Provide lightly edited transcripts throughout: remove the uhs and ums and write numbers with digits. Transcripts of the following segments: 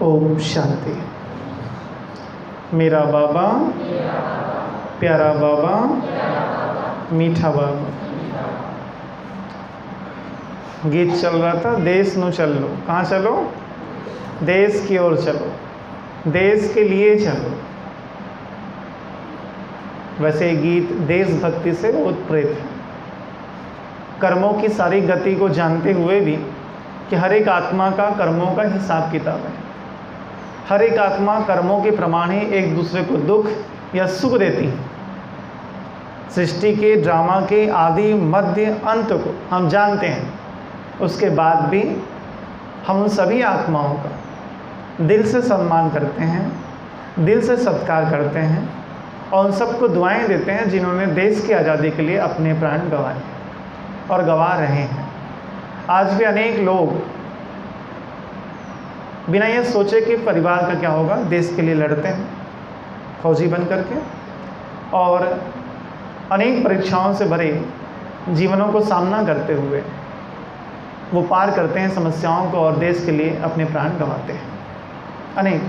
ओम शांति। मेरा बाबा प्यारा बाबा मीठा बाबा। गीत चल रहा था, देश नु चलो। कहाँ चलो? देश की ओर चलो, देश के लिए चलो। वैसे ये गीत देशभक्ति से उत्प्रेरित है, कर्मों की सारी गति को जानते हुए भी कि हर एक आत्मा का कर्मों का हिसाब किताब है। हर एक आत्मा कर्मों के प्रमाण ही एक दूसरे को दुख या सुख देती है। सृष्टि के ड्रामा के आदि मध्य अंत को हम जानते हैं, उसके बाद भी हम सभी आत्माओं का दिल से सम्मान करते हैं, दिल से सत्कार करते हैं और उन सबको दुआएं देते हैं जिन्होंने देश की आज़ादी के लिए अपने प्राण गंवाए और गंवा रहे हैं। आज भी अनेक लोग बिना ये सोचे कि परिवार का क्या होगा देश के लिए लड़ते हैं, फौजी बन करके, और अनेक परीक्षाओं से भरे जीवनों को सामना करते हुए वो पार करते हैं समस्याओं को और देश के लिए अपने प्राण गंवाते हैं। अनेक।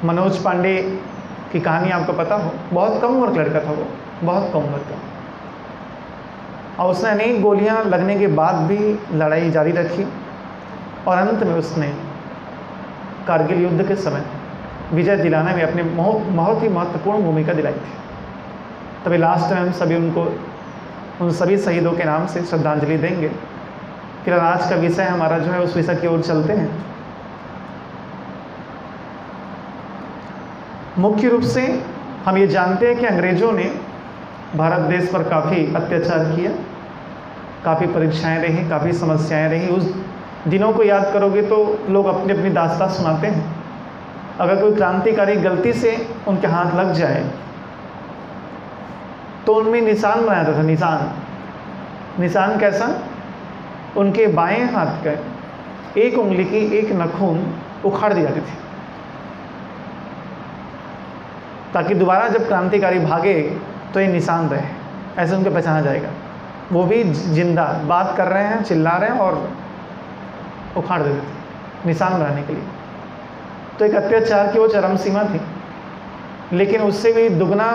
मनोज पांडे की कहानी आपको पता हो, बहुत कम उम्र का लड़का था वो, बहुत कम उम्र का, और उसने अनेक गोलियां लगने के बाद भी लड़ाई जारी रखी और अंत में उसने कारगिल युद्ध के समय विजय दिलाने में अपनी बहुत ही महत्वपूर्ण भूमिका दिलाई थी। तभी लास्ट में हम सभी उन सभी शहीदों के नाम से श्रद्धांजलि देंगे। फिर आज का विषय हमारा जो है उस विषय की ओर चलते हैं। मुख्य रूप से हम ये जानते हैं कि अंग्रेज़ों ने भारत देश पर काफ़ी अत्याचार किया, काफ़ी परीक्षाएं रही, काफ़ी समस्याएं रही। उस दिनों को याद करोगे तो लोग अपनी अपनी दास्तां सुनाते हैं। अगर कोई क्रांतिकारी गलती से उनके हाथ लग जाए तो उनमें निशान बनाया जाता था। निशान कैसा? उनके बाएं हाथ का एक उंगली की एक नखून उखाड़ दी जाती थी, ताकि दोबारा जब क्रांतिकारी भागे तो ये निशान रहे, ऐसे उनको पहचाना जाएगा। वो भी जिंदा बात कर रहे हैं, चिल्ला रहे हैं और उखाड़ देते थे निशान बनाने के लिए। तो एक अत्याचार की वो चरम सीमा थी। लेकिन उससे भी दुगना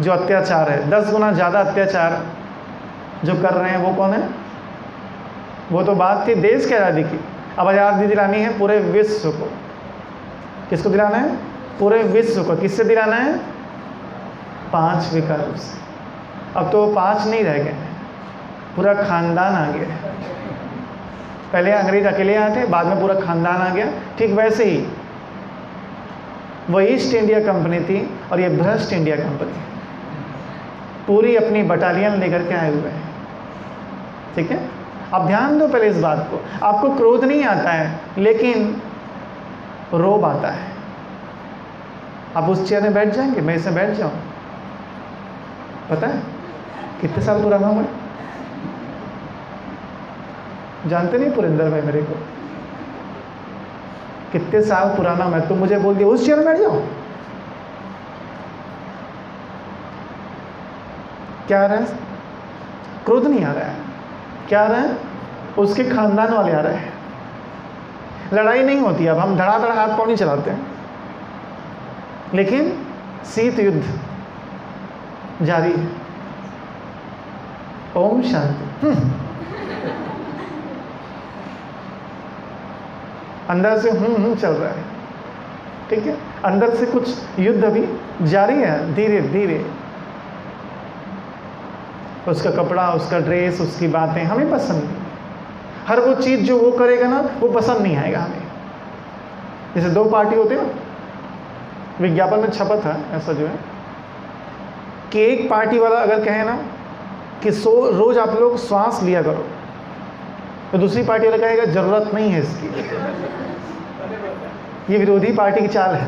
जो अत्याचार है, 10 गुना ज़्यादा अत्याचार जो कर रहे हैं वो कौन है? वो तो बात थी देश की आज़ादी की। अब आज़ादी दिलानी है पूरे विश्व को। किसको दिलाना है? पूरे विश्व को। किससे दिलाना है? 5 विकारों से। अब तो 5 नहीं रह गए, पूरा खानदान आ गया। पहले अंग्रेज अकेले आए थे, बाद में पूरा खानदान आ गया। ठीक वैसे ही वो ईस्ट इंडिया कंपनी थी और ये भ्रष्ट इंडिया कंपनी पूरी अपनी बटालियन लेकर के आए हुए हैं। ठीक है, अब ध्यान दो पहले इस बात को। आपको क्रोध नहीं आता है, लेकिन रोब आता है। आप उस चेयर में बैठ जाएंगे, मैं इसमें बैठ जाऊं। पता है कितने साल पुराना हूं मैं? जानते नहीं पुरिंदर भाई मेरे को कितने साल पुराना मैं? तुम मुझे बोल दिया उस चेयर में बैठ जाओ। क्या आ रहा है? क्रोध नहीं आ रहा है। क्या आ रहा है? उसके खानदान वाले आ रहे हैं। लड़ाई नहीं होती, अब हम धड़ाधड़ हाथ पाँव नहीं चलाते हैं, लेकिन शीत युद्ध जारी है। ओम शांति। अंदर से चल रहा है। ठीक है, अंदर से कुछ युद्ध अभी जारी है, धीरे धीरे। उसका कपड़ा, उसका ड्रेस, उसकी बातें हमें पसंद नहीं। हर वो चीज़ जो वो करेगा ना, वो पसंद नहीं आएगा हमें। जैसे 2 पार्टी होते हैं, विज्ञापन में छपा था ऐसा जो है कि एक पार्टी वाला अगर कहे ना कि रोज आप लोग श्वास लिया करो, तो दूसरी पार्टी वाला कहेगा ज़रूरत नहीं है इसकी। ये विरोधी पार्टी की चाल है,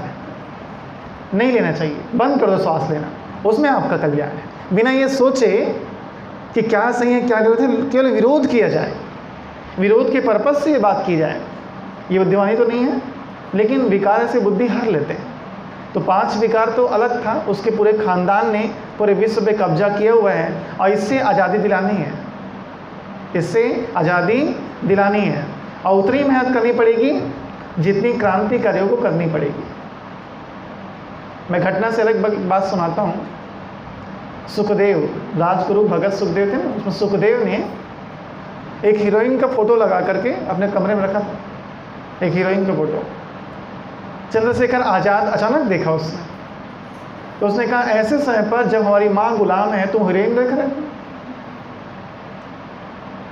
नहीं लेना चाहिए, बंद कर दो श्वास लेना, उसमें आपका कल्याण है। बिना ये सोचे कि क्या सही है क्या गलत है, केवल विरोध किया जाए, विरोध के पर्पज से ये बात की जाए। ये बुद्धिमानी तो नहीं है, लेकिन विकार से बुद्धि हर लेते हैं। तो 5 विकार तो अलग था, उसके पूरे खानदान ने पूरे विश्व पे कब्जा किया हुआ है और इससे आज़ादी दिलानी है, इससे आज़ादी दिलानी है। और उतनी मेहनत करनी पड़ेगी जितनी क्रांतिकारियों को करनी पड़ेगी। मैं घटना से अलग बात सुनाता हूँ। सुखदेव, राजगुरु भगत सुखदेव थे ना, उसमें सुखदेव ने एक हीरोइन का फोटो लगा करके अपने कमरे में रखा था, एक हीरोइन का फोटो। चंद्रशेखर आज़ाद अचानक देखा उसने, तो उसने कहा ऐसे समय पर जब हमारी माँ गुलाम है तुम हीरोइन देख रहे हो?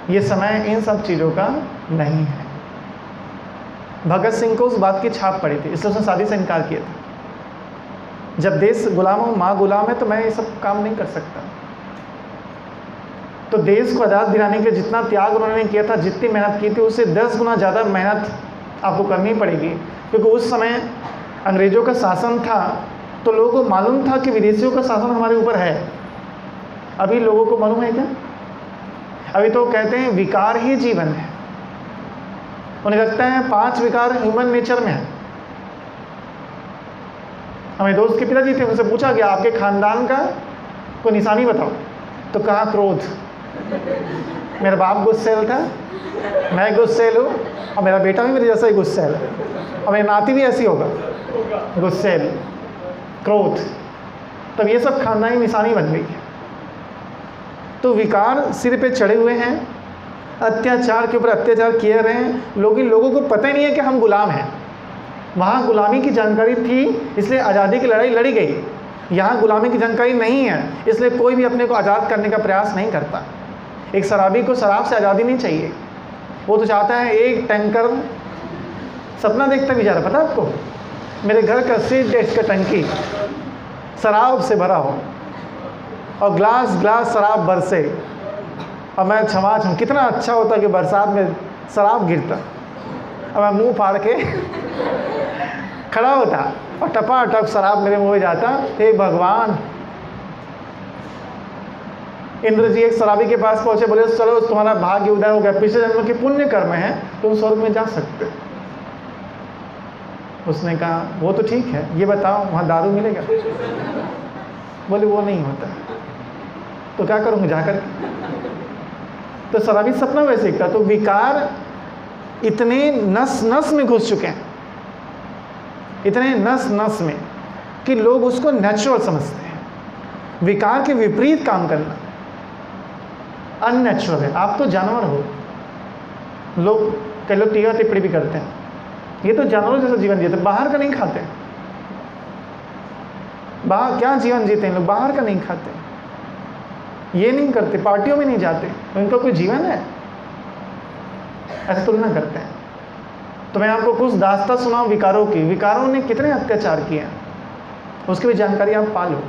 ये समय इन सब चीज़ों का नहीं है। भगत सिंह को उस बात की छाप पड़ी थी, इसलिए उसने शादी से इनकार किया था। जब देश गुलाम हो, माँ गुलाम है, तो मैं ये सब काम नहीं कर सकता। तो देश को आज़ाद दिलाने के लिए जितना त्याग उन्होंने किया था, जितनी मेहनत की थी, उससे 10 गुना ज़्यादा मेहनत आपको करनी पड़ेगी, क्योंकि उस समय अंग्रेज़ों का शासन था, तो लोगों को मालूम था कि विदेशियों का शासन हमारे ऊपर है। अभी लोगों को मालूम है क्या? अभी तो कहते हैं विकार ही जीवन है। उन्हें लगता है 5 विकार ह्यूमन नेचर में है। हमें दोस्त के पिताजी थे, उनसे पूछा गया आपके खानदान का कोई निशानी बताओ, तो कहा क्रोध। मेरा बाप गुस्सैल था, मैं गुस्सैल हूँ, और मेरा बेटा भी मेरे जैसा ही गुस्सैल है, और मेरी नाती भी ऐसी होगा, गुस्सैल, क्रोध। तब ये सब खानदानी निशानी बन गई है। तो विकार सिर पे चढ़े हुए हैं, अत्याचार के ऊपर अत्याचार किए रहे हैं। लोगों को पता ही नहीं है कि हम गुलाम हैं। वहाँ गुलामी की जानकारी थी, इसलिए आज़ादी की लड़ाई लड़ी गई। यहाँ गुलामी की जानकारी नहीं है, इसलिए कोई भी अपने को आज़ाद करने का प्रयास नहीं करता। एक शराबी को शराब से आज़ादी नहीं चाहिए, वो तो चाहता है एक टैंकर, सपना देखता बेचारा, पता आपको, मेरे घर का सीट का टंकी शराब से भरा हो और ग्लास ग्लास शराब बरसे, और मैं छमाछम, कितना अच्छा होता कि बरसात में शराब गिरता, और मैं मुंह फाड़ के खड़ा होता और टपाटप शराब मेरे मुंह में जाता। हे भगवान! इंद्र जी एक शराबी के पास पहुंचे, बोले चलो तुम्हारा भाग्य उदय हो गया, पिछले जन्म के पुण्य कर्म है, तुम स्वर्ग में जा सकते। उसने कहा वो तो ठीक है, ये बताओ वहाँ दारू मिलेगा? बोले वो नहीं होता। तो क्या करूँगा जाकर? तो शराबी सपना वैसे देखता। तो विकार इतने नस नस में घुस चुके हैं, इतने नस नस में, कि लोग उसको नेचुरल समझते हैं। विकार के विपरीत काम करना अननेचुरल है। आप तो जानवर हो। कई लोग टीका टिप्पणी भी करते हैं, ये तो जानवरों जैसा जीवन जीते, बाहर का नहीं खाते। बाहर क्या जीवन जीते हैं लोग? बाहर का नहीं खाते, ये नहीं करते, पार्टियों में नहीं जाते, तो इनका कोई जीवन है? ऐसे तुलना करते हैं। तो मैं आपको कुछ दास्तां सुनाऊं विकारों की। विकारों ने कितने अत्याचार किए हैं, उसकी भी जानकारी आप पा लो।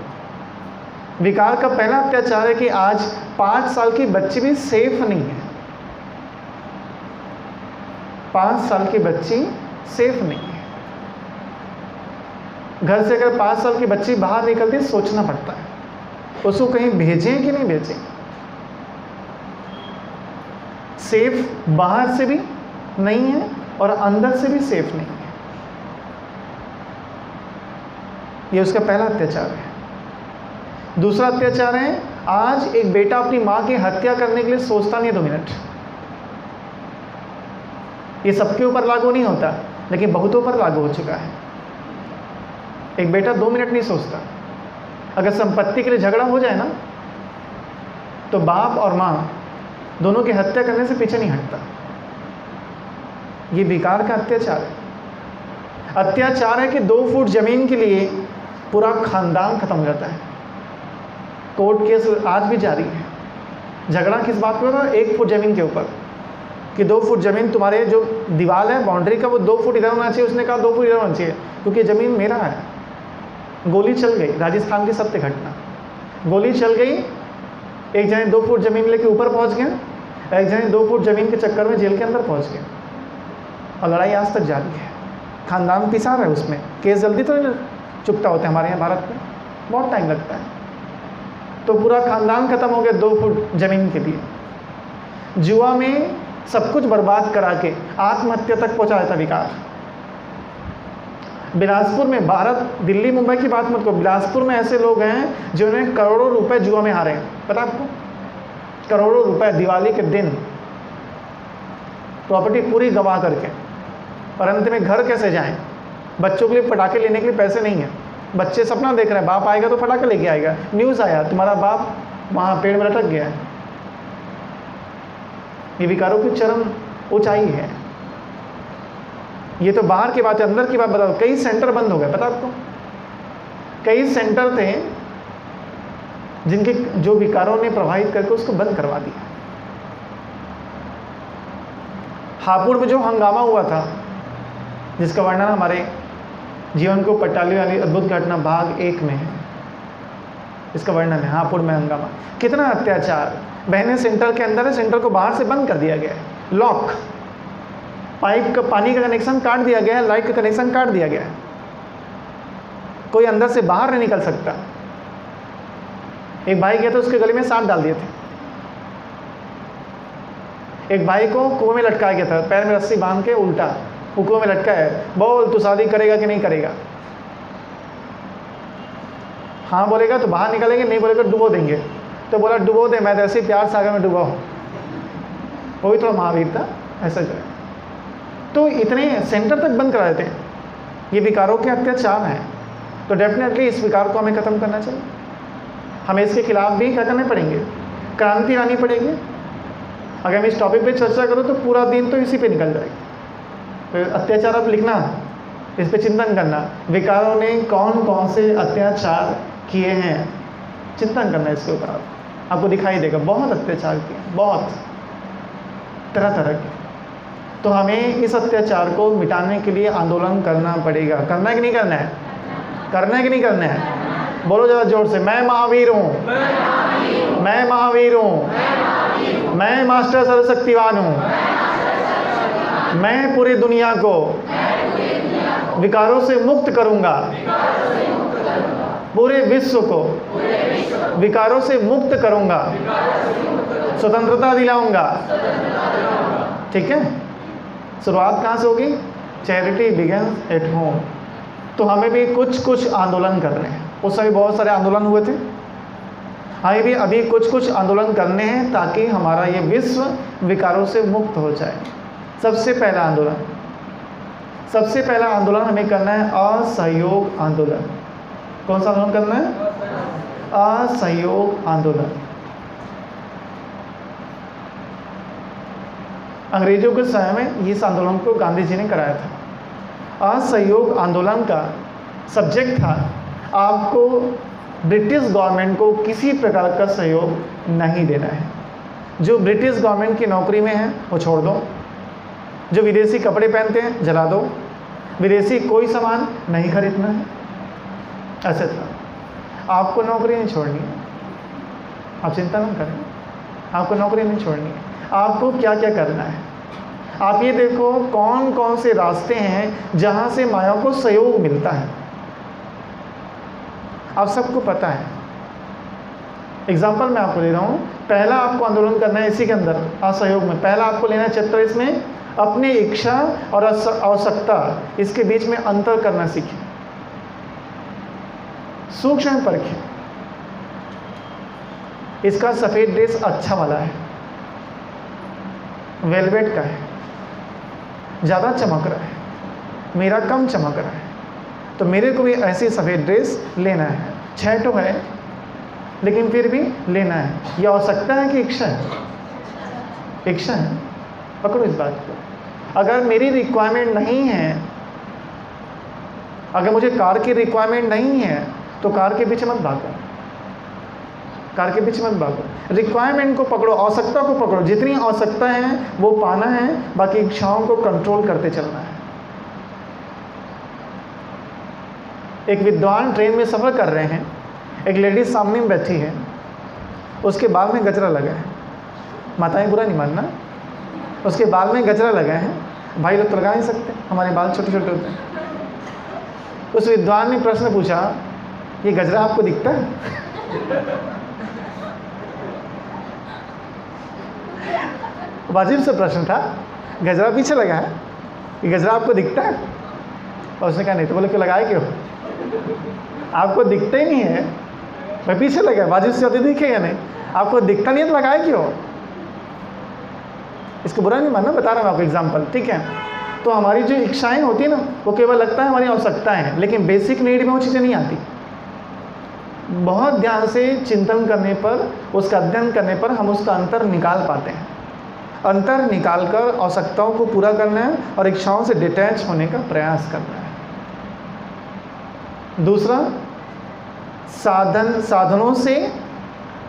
विकार का पहला अत्याचार है कि आज 5 साल की बच्ची भी सेफ नहीं है। 5 साल की बच्ची सेफ नहीं है। घर से अगर 5 साल की बच्ची बाहर निकलती है, सोचना पड़ता है उसको कहीं भेजें कि नहीं भेजें। सेफ बाहर से भी नहीं है और अंदर से भी सेफ नहीं है। ये उसका पहला अत्याचार है। दूसरा अत्याचार है, आज एक बेटा अपनी मां की हत्या करने के लिए सोचता नहीं है 2 मिनट। ये सबके ऊपर लागू नहीं होता, लेकिन बहुतों पर लागू हो चुका है। एक बेटा 2 मिनट नहीं सोचता। अगर संपत्ति के लिए झगड़ा हो जाए ना, तो बाप और मां दोनों की हत्या करने से पीछे नहीं हटता। ये विकार का अत्याचार है। अत्याचार है कि 2 फुट जमीन के लिए पूरा खानदान खत्म हो जाता है। कोर्ट केस आज भी जारी है। झगड़ा किस बात पे होगा? 1 फुट जमीन के ऊपर, कि 2 फुट जमीन तुम्हारे जो दीवार है बाउंड्री का, वो 2 फुट इधर होना चाहिए। उसने कहा 2 फुट इधर होना चाहिए, क्योंकि ज़मीन मेरा है। गोली चल गई, राजस्थान की सत्य घटना। गोली चल गई, एक जने 2 फुट ज़मीन लेके ऊपर पहुंच गया, एक जने 2 फुट ज़मीन के चक्कर में जेल के अंदर पहुंच गया, और लड़ाई आज तक जारी है। खानदान पिसा रहा है उसमें। केस जल्दी तो नहीं चुकता होते हमारे यहाँ भारत में, बहुत टाइम लगता है। तो पूरा खानदान खत्म हो गया 2 फुट ज़मीन के लिए। जुआ में सब कुछ बर्बाद करा के आत्महत्या तक पहुँचा देता विकार। बिलासपुर में, भारत दिल्ली मुंबई की बात मत करो, बिलासपुर में ऐसे लोग हैं जिन्होंने करोड़ों रुपए जुआ में हारे हैं। पता आपको? करोड़ों रुपए दिवाली के दिन। प्रॉपर्टी पूरी गंवा करके, और अंत में घर कैसे जाएं? बच्चों के लिए पटाखे लेने के लिए पैसे नहीं है, बच्चे सपना देख रहे हैं बाप आएगा तो पटाखे लेके आएगा, न्यूज़ आया तुम्हारा बाप वहाँ पेड़ में लटक गया है। ये विकारों की चरम ऊंचाई है। ये तो बाहर की बात है, अंदर की बात बताओ। कई सेंटर बंद हो गए, पता आपको? कई सेंटर थे जिनके जो विकारों ने प्रभावित करके उसको बंद करवा दिया। हापुड़ में जो हंगामा हुआ था, जिसका वर्णन हमारे जीवन को पटाले वाली अद्भुत घटना भाग 1 में है, इसका वर्णन है हापुड़ में हंगामा। कितना अत्याचार! बहनें सेंटर के अंदर है, सेंटर को बाहर से बंद कर दिया गया है, लॉक, पाइप का पानी का कनेक्शन काट दिया गया है, लाइट का कनेक्शन काट दिया गया है, कोई अंदर से बाहर नहीं निकल सकता। एक भाई गया तो उसके गले में सांप डाल दिए थे। एक भाई को कुएं में लटकाया गया था, पैर में रस्सी बांध के उल्टा वो कुएं में लटका है। बोल तू शादी करेगा कि नहीं करेगा? हाँ बोलेगा तो बाहर निकलेंगे, नहीं बोलेगा डुबो देंगे। तो बोला डुबो दे, मैं तो ऐसे प्यार सागर में डूबा हूँ। वो भी थोड़ा महावीर था, ऐसा करे। तो इतने सेंटर तक बंद करा देते हैं। ये विकारों के अत्याचार हैं, तो डेफिनेटली इस विकार को हमें ख़त्म करना चाहिए। हमें इसके खिलाफ भी क्या करने पड़ेंगे? क्रांति लानी पड़ेगी। अगर मैं इस टॉपिक पे चर्चा करूँ तो पूरा दिन तो इसी पे निकल जाएगा। तो अत्याचार आप लिखना, इस पे चिंतन करना, विकारों ने कौन कौन से अत्याचार किए हैं, चिंतन करना इसके ऊपर। आपको दिखाई देगा बहुत अत्याचार किए, बहुत तरह तरह के। तो हमें इस अत्याचार को मिटाने के लिए आंदोलन करना पड़ेगा। करना है कि नहीं करना है? करना है कि नहीं करना है? बोलो ज़रा जोर से, मैं महावीर हूँ, मैं महावीर हूँ, मैं मास्टर सर्वशक्तिवान हूँ, मैं पूरी दुनिया को विकारों से मुक्त करूँगा, पूरे विश्व को विकारों से मुक्त करूँगा, स्वतंत्रता दिलाऊँगा। ठीक है, शुरुआत कहाँ से होगी? Charity begins at home. तो हमें भी कुछ कुछ आंदोलन करने हैं। उस समय बहुत सारे आंदोलन हुए थे, हमें भी अभी कुछ कुछ आंदोलन करने हैं ताकि हमारा ये विश्व विकारों से मुक्त हो जाए। सबसे पहला आंदोलन हमें करना है असहयोग आंदोलन। कौन सा आंदोलन करना है? असहयोग आंदोलन। अंग्रेजों के समय में इस आंदोलन को गांधी जी ने कराया था। असहयोग आंदोलन का सब्जेक्ट था आपको ब्रिटिश गवर्नमेंट को किसी प्रकार का सहयोग नहीं देना है। जो ब्रिटिश गवर्नमेंट की नौकरी में है वो छोड़ दो, जो विदेशी कपड़े पहनते हैं जला दो, विदेशी कोई सामान नहीं खरीदना है। ऐसे था, आपको नौकरी नहीं छोड़नी है, आप चिंता न करें, आपको नौकरी नहीं छोड़नी है। आपको क्या क्या करना है, आप ये देखो कौन कौन से रास्ते हैं जहाँ से माया को सहयोग मिलता है। आप सबको पता है। एग्जाम्पल मैं आपको दे रहा हूँ। पहला आपको आंदोलन करना है इसी के अंदर, असहयोग में। पहला आपको लेना है चैप्टर, इसमें अपनी इच्छा और आवश्यकता, इसके बीच में अंतर करना सीखें, सूक्ष्म परखें। इसका सफ़ेद ड्रेस अच्छा वाला है, वेलवेट का है, ज़्यादा चमक रहा है, मेरा कम चमक रहा है, तो मेरे को भी ऐसी सफ़ेद ड्रेस लेना है। 6 तो है लेकिन फिर भी लेना है। ये आवश्यकता है कि इच्छा है? इच्छा है। पकड़ो इस बात को। अगर मेरी रिक्वायरमेंट नहीं है, अगर मुझे कार की रिक्वायरमेंट नहीं है तो कार के पीछे मत भागो, कार के पीछे मत भागो। रिक्वायरमेंट को पकड़ो, आवश्यकता को पकड़ो। जितनी आवश्यकता है वो पाना है, बाकी इच्छाओं को कंट्रोल करते चलना है। एक विद्वान ट्रेन में सफ़र कर रहे हैं, एक लेडीज सामने में बैठी है, उसके बाल में गजरा लगा है। माताएं बुरा नहीं मानना, उसके बाल में गजरा लगा है। भाई लोग तो लगा नहीं सकते, हमारे बाल छोटे छोटे होते हैं। उस विद्वान ने प्रश्न पूछा, ये गजरा आपको दिखता है? वाजिब सा प्रश्न था, गजरा पीछे लगा है, ये गजरा आपको दिखता है? और उसने कहा नहीं। तो बोले क्यों लगाए, क्यों? आपको दिखता ही नहीं है, मैं पीछे लगा, वाजिब से ज़्यादा दिखेगा नहीं, आपको दिखता नहीं है तो लगाए क्यों? इसको बुरा नहीं मानना, बता रहा हूँ आपको एग्जाम्पल, ठीक है। तो हमारी जो इच्छाएं होती है ना, वो केवल लगता है हमारी आवश्यकताएं हैं, लेकिन बेसिक नीड में वो चीज़ें नहीं आती। बहुत ध्यान से चिंतन करने पर, उसका अध्ययन करने पर हम उसका अंतर निकाल पाते हैं। अंतर निकालकर आवश्यकताओं को पूरा करना है और इच्छाओं से डिटैच होने का प्रयास करना है। दूसरा, साधनों से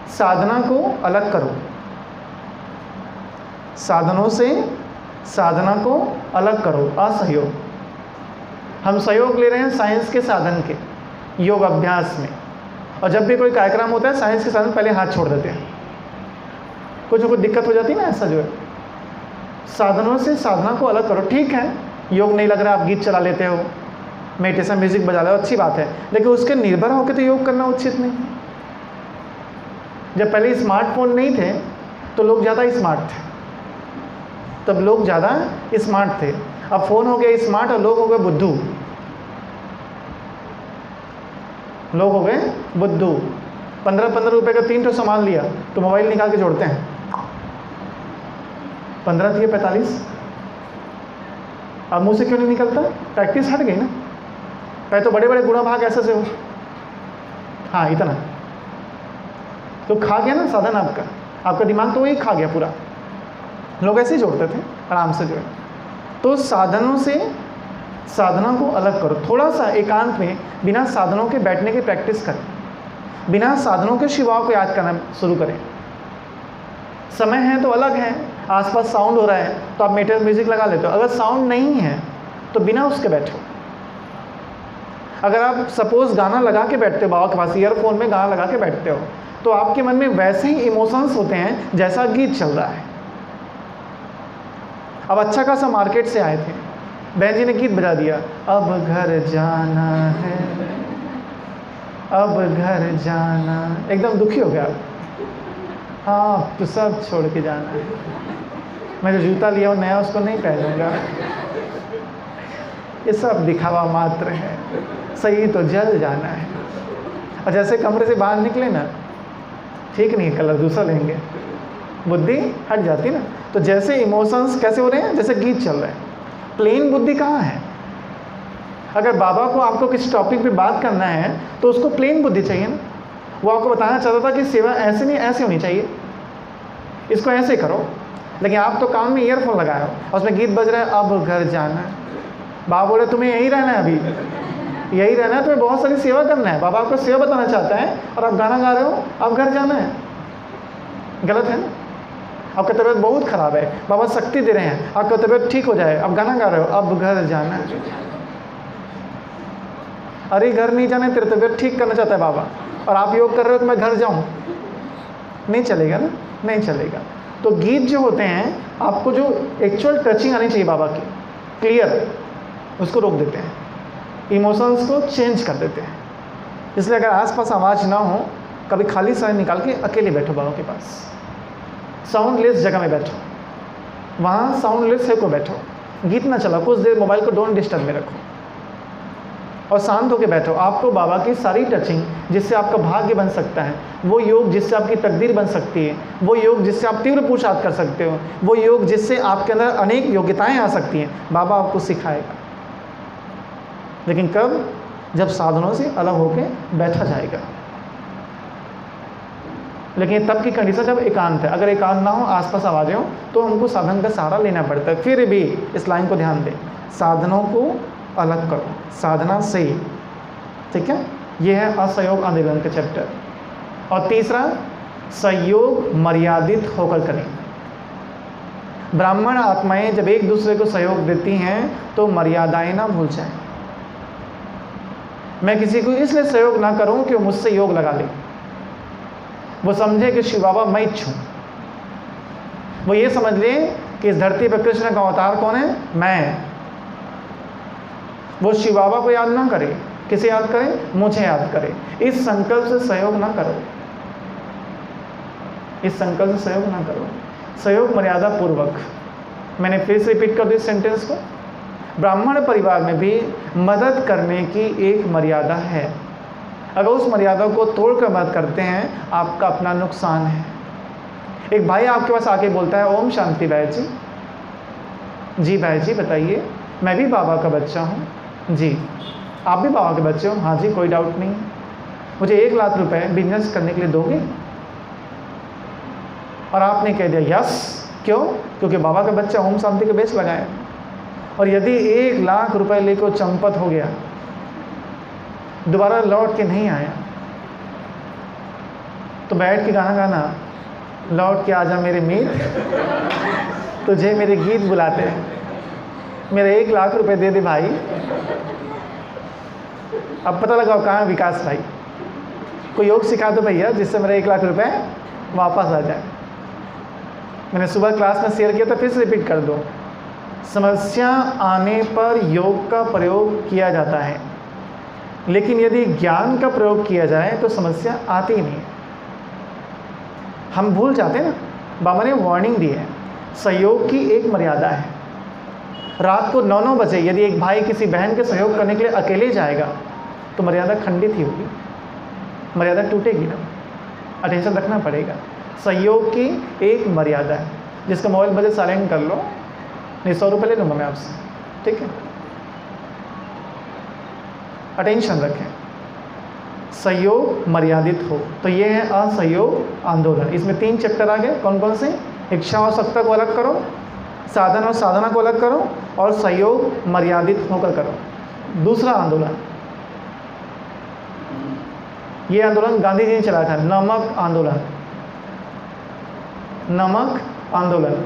साधना को अलग करो। साधनों से साधना को अलग करो। असहयोग, हम सहयोग ले रहे हैं साइंस के साधन के योग अभ्यास में, और जब भी कोई कार्यक्रम होता है साइंस के साधन पहले हाथ छोड़ देते हैं। कुछ ना कुछ दिक्कत हो जाती है ना, ऐसा जो है। साधनों से साधना को अलग करो। ठीक है, योग नहीं लग रहा, आप गीत चला लेते हो, मेडिटेशन म्यूजिक बजा लो, अच्छी बात है, लेकिन उसके निर्भर होकर तो योग करना उचित नहीं। जब पहले स्मार्टफोन नहीं थे तो लोग ज़्यादा स्मार्ट थे, तब लोग ज़्यादा स्मार्ट थे। अब फ़ोन हो गया स्मार्ट और लोग हो गए बुद्धू। लोग हो गए बुद्धू। 15-15 रुपए का 3 सामान लिया तो मोबाइल निकाल के जोड़ते हैं। 15 दिए 45। अब मुंह से क्यों नहीं निकलता? प्रैक्टिस हट गई ना। पहले तो बड़े बड़े गुणा भाग ऐसे से हो, हाँ इतना तो खा गया ना साधन आपका, आपका दिमाग तो वही खा गया पूरा। लोग ऐसे ही जोड़ते थे आराम से जो है। तो साधनों से साधना को अलग करो। थोड़ा सा एकांत में बिना साधनों के बैठने की प्रैक्टिस करें, बिना साधनों के शिवाओं को याद करना शुरू करें। समय है तो अलग है, आसपास साउंड हो रहा है तो आप मेटल म्यूजिक लगा लेते हो। अगर साउंड नहीं है तो बिना उसके बैठो। अगर आप सपोज गाना लगा के बैठते हो, बाबा के पास ईयरफोन में गाना लगा के बैठते हो, तो आपके मन में वैसे ही इमोशंस होते हैं जैसा गीत चल रहा है। अब अच्छा खासा मार्केट से आए थे, बहन जी ने गीत बजा दिया, अब घर जाना है, अब घर जाना, एकदम दुखी हो गया। हाँ तो सब छोड़ के जाना है, मैं जो जूता लिया हूँ नया उसको नहीं पहनूंगा, ये सब दिखावा मात्र है, सही तो जल जाना है। और जैसे कमरे से बाहर निकले ना, ठीक नहीं है कलर दूसरा लेंगे, बुद्धि हट जाती ना। तो जैसे इमोशंस कैसे हो रहे हैं, जैसे गीत चल रहे हैं। प्लेन बुद्धि कहाँ है? अगर बाबा को आपको किसी टॉपिक पे बात करना है तो उसको प्लेन बुद्धि चाहिए ना। वो आपको बताना चाहता था कि सेवा ऐसे नहीं ऐसे होनी चाहिए, इसको ऐसे करो, लेकिन आप तो कान में ईयरफोन लगाए हो और उसमें गीत बज रहा है, अब घर जाना है। बाबा बोले तुम्हें यहीं रहना है, अभी यही रहना है, तुम्हें बहुत सारी सेवा करना है। बाबा आपको सेवा बताना चाहता है और आप गाना गा रहे हो, अब घर जाना है। गलत है ना। आपका तबीयत बहुत ख़राब है, बाबा शक्ति दे रहे हैं आपका तबीयत ठीक हो जाए, अब गाना गा रहे हो, अब घर जाना है। अरे घर नहीं जाना है, तेरी तबीयत ठीक करना चाहता है बाबा, और आप योग कर रहे हो तो मैं घर जाऊँ, नहीं चलेगा ना, नहीं चलेगा। तो गीत जो होते हैं, आपको जो एक्चुअल टचिंग आनी चाहिए बाबा की, क्लियर, उसको रोक देते हैं, इमोशंस को चेंज कर देते हैं। इसलिए अगर आसपास आवाज़ ना हो, कभी खाली समय निकाल के अकेले बैठो बाबा के पास, साउंडलेस जगह में बैठो, वहाँ साउंडलेस है को बैठो, गीत ना चलाओ, कुछ देर मोबाइल को डोंट डिस्टर्ब में रखो और शांत होकर बैठो। आपको बाबा की सारी टचिंग, जिससे आपका भाग्य बन सकता है, वो योग जिससे आपकी तकदीर बन सकती है, वो योग जिससे आप तीव्र पुरुषार्थ कर सकते हो, वो योग जिससे आपके अंदर अनेक योग्यताएं आ सकती हैं, बाबा आपको सिखाएगा। लेकिन कब? जब साधनों से अलग होकर बैठा जाएगा। लेकिन तब की कंडीशन जब एकांत है। अगर एकांत ना हो, आसपास आवाज़ें हो, तो हमको साधन का सहारा लेना पड़ता है। फिर भी इस लाइन को ध्यान दें, साधनों को अलग करो, साधना से, ठीक है। ये है असहयोग आंदोलन का चैप्टर। और तीसरा, सहयोग मर्यादित होकर करें। ब्राह्मण आत्माएं जब एक दूसरे को सहयोग देती हैं तो मर्यादाएं ना भूल जाएं। मैं किसी को इसलिए सहयोग ना करूं कि वो मुझसे योग लगा ले, वो समझे कि शिव बाबा मैं इच्छु, वो ये समझ ले कि इस धरती पर कृष्ण का अवतार कौन है, मैं। वो शिव बाबा को याद ना करे, किसे याद करे, मुझे याद करे। इस संकल्प से सहयोग ना करो, इस संकल्प से सहयोग ना करो। सहयोग मर्यादा पूर्वक। मैंने फिर से रिपीट कर दी इस सेंटेंस को। ब्राह्मण परिवार में भी मदद करने की एक मर्यादा है। अगर उस मर्यादा को तोड़कर मदद करते हैं, आपका अपना नुकसान है। एक भाई आपके पास आके बोलता है, ओम शांति राय जी, जी भाई जी बताइए, मैं भी बाबा का बच्चा हूँ। जी, आप भी बाबा के बच्चे हो? हाँ जी, कोई डाउट नहीं। मुझे 1 लाख रुपए बिजनेस करने के लिए दोगे? और आपने कह दिया यस। क्यों? क्योंकि बाबा का बच्चा ओम शांति के बेच लगाए। और यदि 1 लाख रुपए लेकर चंपत हो गया, दोबारा लौट के नहीं आया, तो बैठ के गाना गाना, लौट के आजा मेरे मीत, तुझे मेरे गीत बुलाते हैं। मेरे 1 लाख रुपए दे दे भाई। अब पता लगा कहाँ है विकास भाई। कोई योग सिखा दो भैया जिससे मेरे 1 लाख रुपए वापस आ जाए। मैंने सुबह क्लास में शेयर किया था, फिर से रिपीट कर दो। समस्या आने पर योग का प्रयोग किया जाता है, लेकिन यदि ज्ञान का प्रयोग किया जाए तो समस्या आती ही नहीं है। हम भूल जाते हैं ना। बाबा ने वार्निंग दी है, सहयोग की एक मर्यादा है। रात को 9-9 बजे यदि एक भाई किसी बहन के सहयोग करने के लिए अकेले जाएगा तो मर्यादा खंडित ही होगी, मर्यादा टूटेगी ना। अटेंशन रखना पड़ेगा। सहयोग की एक मर्यादा है। जिसका मोबाइल बजे साइलेंट कर लो, नहीं 100 रुपये ले लूँगा मैं आपसे, ठीक है? अटेंशन रखें। सहयोग मर्यादित हो, तो ये है असहयोग आंदोलन। इसमें 3 चैप्टर आ गए। कौन कौन से? इच्छा और सत्ता को अलग करो, साधन और साधना को अलग करो, और सहयोग मर्यादित होकर करो। दूसरा आंदोलन, ये आंदोलन गांधी जी ने चलाया था, नमक आंदोलन। नमक आंदोलन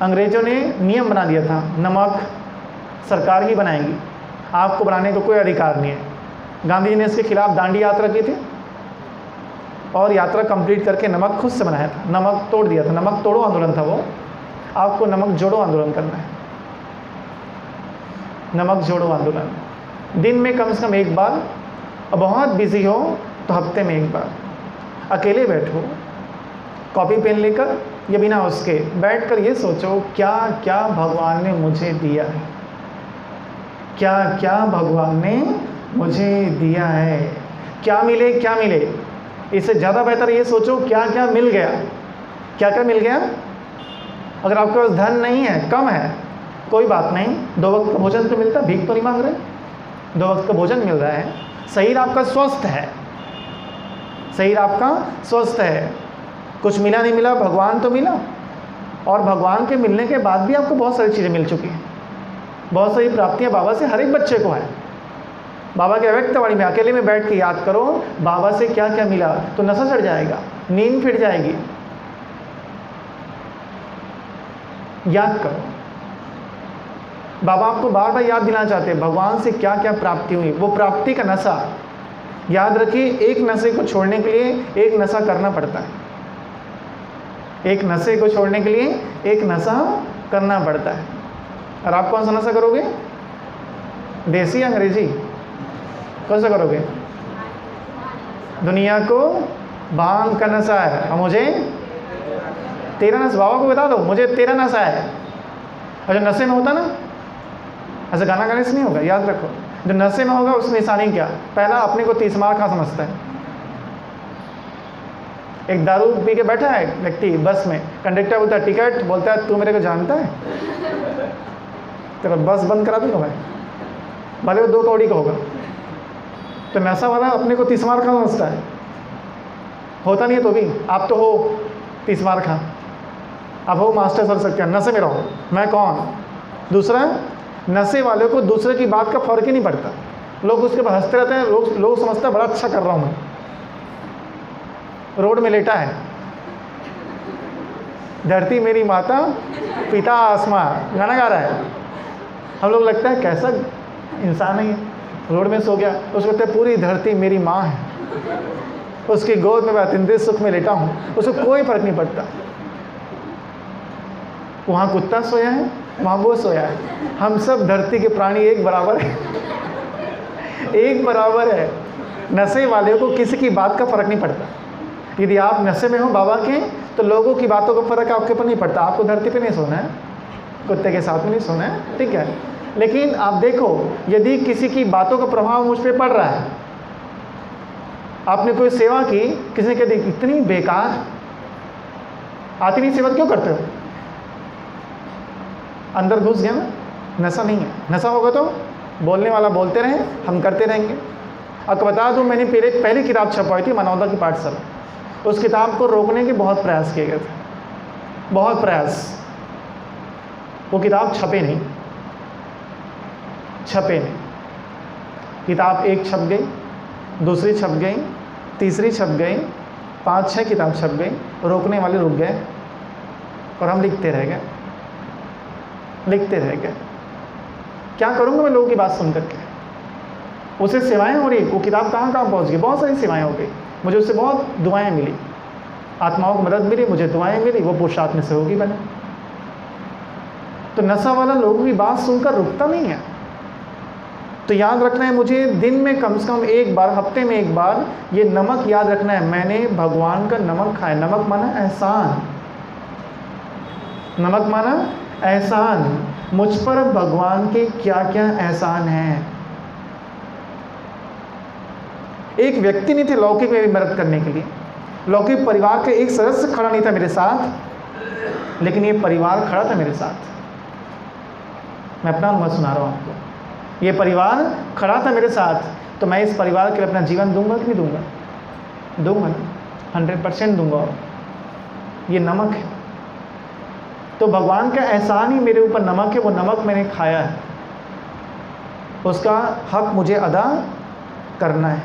अंग्रेजों ने नियम बना दिया था, नमक सरकार ही बनाएगी, आपको बनाने का कोई अधिकार नहीं है। गांधी जी ने इसके खिलाफ दांडी यात्रा की थी और यात्रा कंप्लीट करके नमक खुद से बनाया था, नमक तोड़ दिया था। नमक तोड़ो आंदोलन था वो। आपको नमक जोड़ो आंदोलन करना है। नमक जोड़ो आंदोलन दिन में कम से कम 1 बार, और बहुत बिजी हो तो हफ्ते में 1 बार। अकेले बैठो, कॉपी पेन लेकर या बिना उसके बैठकर ये सोचो क्या क्या भगवान ने मुझे दिया है, क्या क्या भगवान ने मुझे दिया है, क्या मिले क्या मिले। इससे ज़्यादा बेहतर ये सोचो क्या क्या मिल गया, क्या क्या मिल गया। अगर आपके पास धन नहीं है, कम है, कोई बात नहीं, 2 वक्त का भोजन तो मिलता है, भीख तो नहीं मांग रहे, 2 वक्त का भोजन मिल रहा है, शरीर आपका स्वस्थ है, शरीर आपका स्वस्थ है, कुछ मिला नहीं मिला, भगवान तो मिला। और भगवान के मिलने के बाद भी आपको बहुत सारी चीज़ें मिल चुकी हैं, बहुत सारी प्राप्तियाँ बाबा से हर एक बच्चे को है। बाबा के अव्यक्तवाणी में अकेले में बैठ के याद करो बाबा से क्या क्या मिला, तो नशा चढ़ जाएगा, नींद फिर जाएगी। याद करो, बाबा आपको बार बार याद दिलाना चाहते हैं भगवान से क्या क्या प्राप्ति हुई, वो प्राप्ति का नशा। याद रखिए, एक नशे को छोड़ने के लिए एक नशा करना पड़ता है, एक नशे को छोड़ने के लिए एक नशा करना पड़ता है। और आप कौन सा नशा करोगे? देसी या अंग्रेजी? कौन सा करोगे? दुनिया को भांग का नशा है और मुझे तेरा नशा। बाबा को बता दो मुझे तेरा नशा है। और जो नशे में होता ना, ऐसे गाना गाने से नहीं होगा, याद रखो। जो नशे में होगा उस निशानी क्या? पहला अपने को 30 मार खा समझता है। एक दारू पी के बैठा है व्यक्ति बस में, कंडक्टर बोलता है टिकट, बोलता है तू मेरे को जानता है, तेरा बस बंद करा दूंगा मैं, भले वो 2 कौड़ी का होगा। तो नशा वाला अपने को 30 मार खा समझता है, होता नहीं है तो भी। आप तो हो 30 मार खा, अब हो मास्टर सर सकते हैं, नशे में रहो, मैं कौन? दूसरा, नशे वाले को दूसरे की बात का फर्क ही नहीं पड़ता, लोग उसके बाद हंसते रहते हैं, लोग समझते हैं बड़ा अच्छा कर रहा हूँ मैं। रोड में लेटा है, धरती मेरी माता पिता आसमां गाना गा रहा है, हम लोग लगता है कैसा इंसान है ये, रोड में सो गया। उसको कहते हैं पूरी धरती मेरी माँ है, उसकी गोद में मैं अतिंद्रिय सुख में लेटा हूँ, उसको कोई फर्क नहीं पड़ता। वहाँ कुत्ता सोया है, वहाँ वो सोया है, हम सब धरती के प्राणी एक बराबर है, एक बराबर है। नशे वाले को किसी की बात का फर्क नहीं पड़ता। यदि आप नशे में हो बाबा के, तो लोगों की बातों का फर्क आपके ऊपर नहीं पड़ता। आपको धरती पे नहीं सोना है, कुत्ते के साथ में नहीं सोना है, ठीक है। लेकिन आप देखो, यदि किसी की बातों का प्रभाव मुझ पर पड़ रहा है, आपने कोई सेवा की, किसी ने कह दी इतनी बेकार, आती नहीं सेवा क्यों करते हो? अंदर घुस गया ना, नशा नहीं है। नशा होगा तो बोलने वाला बोलते रहें, हम करते रहेंगे। आपको बता दूं, मैंने पहली किताब छपवाई थी मनौदा की पाठशाला। उस किताब को रोकने के बहुत प्रयास किए गए थे, बहुत प्रयास। वो किताब छपे नहीं। किताब एक छप गई, दूसरी छप गई, तीसरी छप गई, 5-6 किताब छप गई। रोकने वाले रुक गए और हम लिखते रह गए। क्या करूँगा मैं लोगों की बात सुन करके? उसे सेवाएं हो रही, वो किताब कहाँ पहुँच गई, बहुत सारी सेवाएं हो गई। मुझे उससे बहुत दुआएं मिली, आत्माओं को मदद मिली, मुझे दुआएं मिली, वो पुरुषार्थ में सहयोगी बने। तो नशा वाला लोगों की बात सुनकर रुकता नहीं है। तो याद रखना है मुझे, दिन में कम से कम एक बार, हफ्ते में एक बार ये नमक याद रखना है, मैंने भगवान का नमक खाया। नमक माना एहसान, नमक माना एहसान। मुझ पर भगवान के क्या क्या एहसान हैं। एक व्यक्ति नहीं थे लौकिक में भी मदद करने के लिए, लौकिक परिवार के एक सदस्य खड़ा नहीं था मेरे साथ, लेकिन ये परिवार खड़ा था मेरे साथ। मैं अपना अनुभव सुना रहा हूँ आपको। ये परिवार खड़ा था मेरे साथ, तो मैं इस परिवार के लिए अपना जीवन दूंगा कि नहीं दूंगा? दूंगा ना, 100% दूंगा। ये नमक है। तो भगवान का एहसान ही मेरे ऊपर नमक है, वो नमक मैंने खाया है, उसका हक मुझे अदा करना है,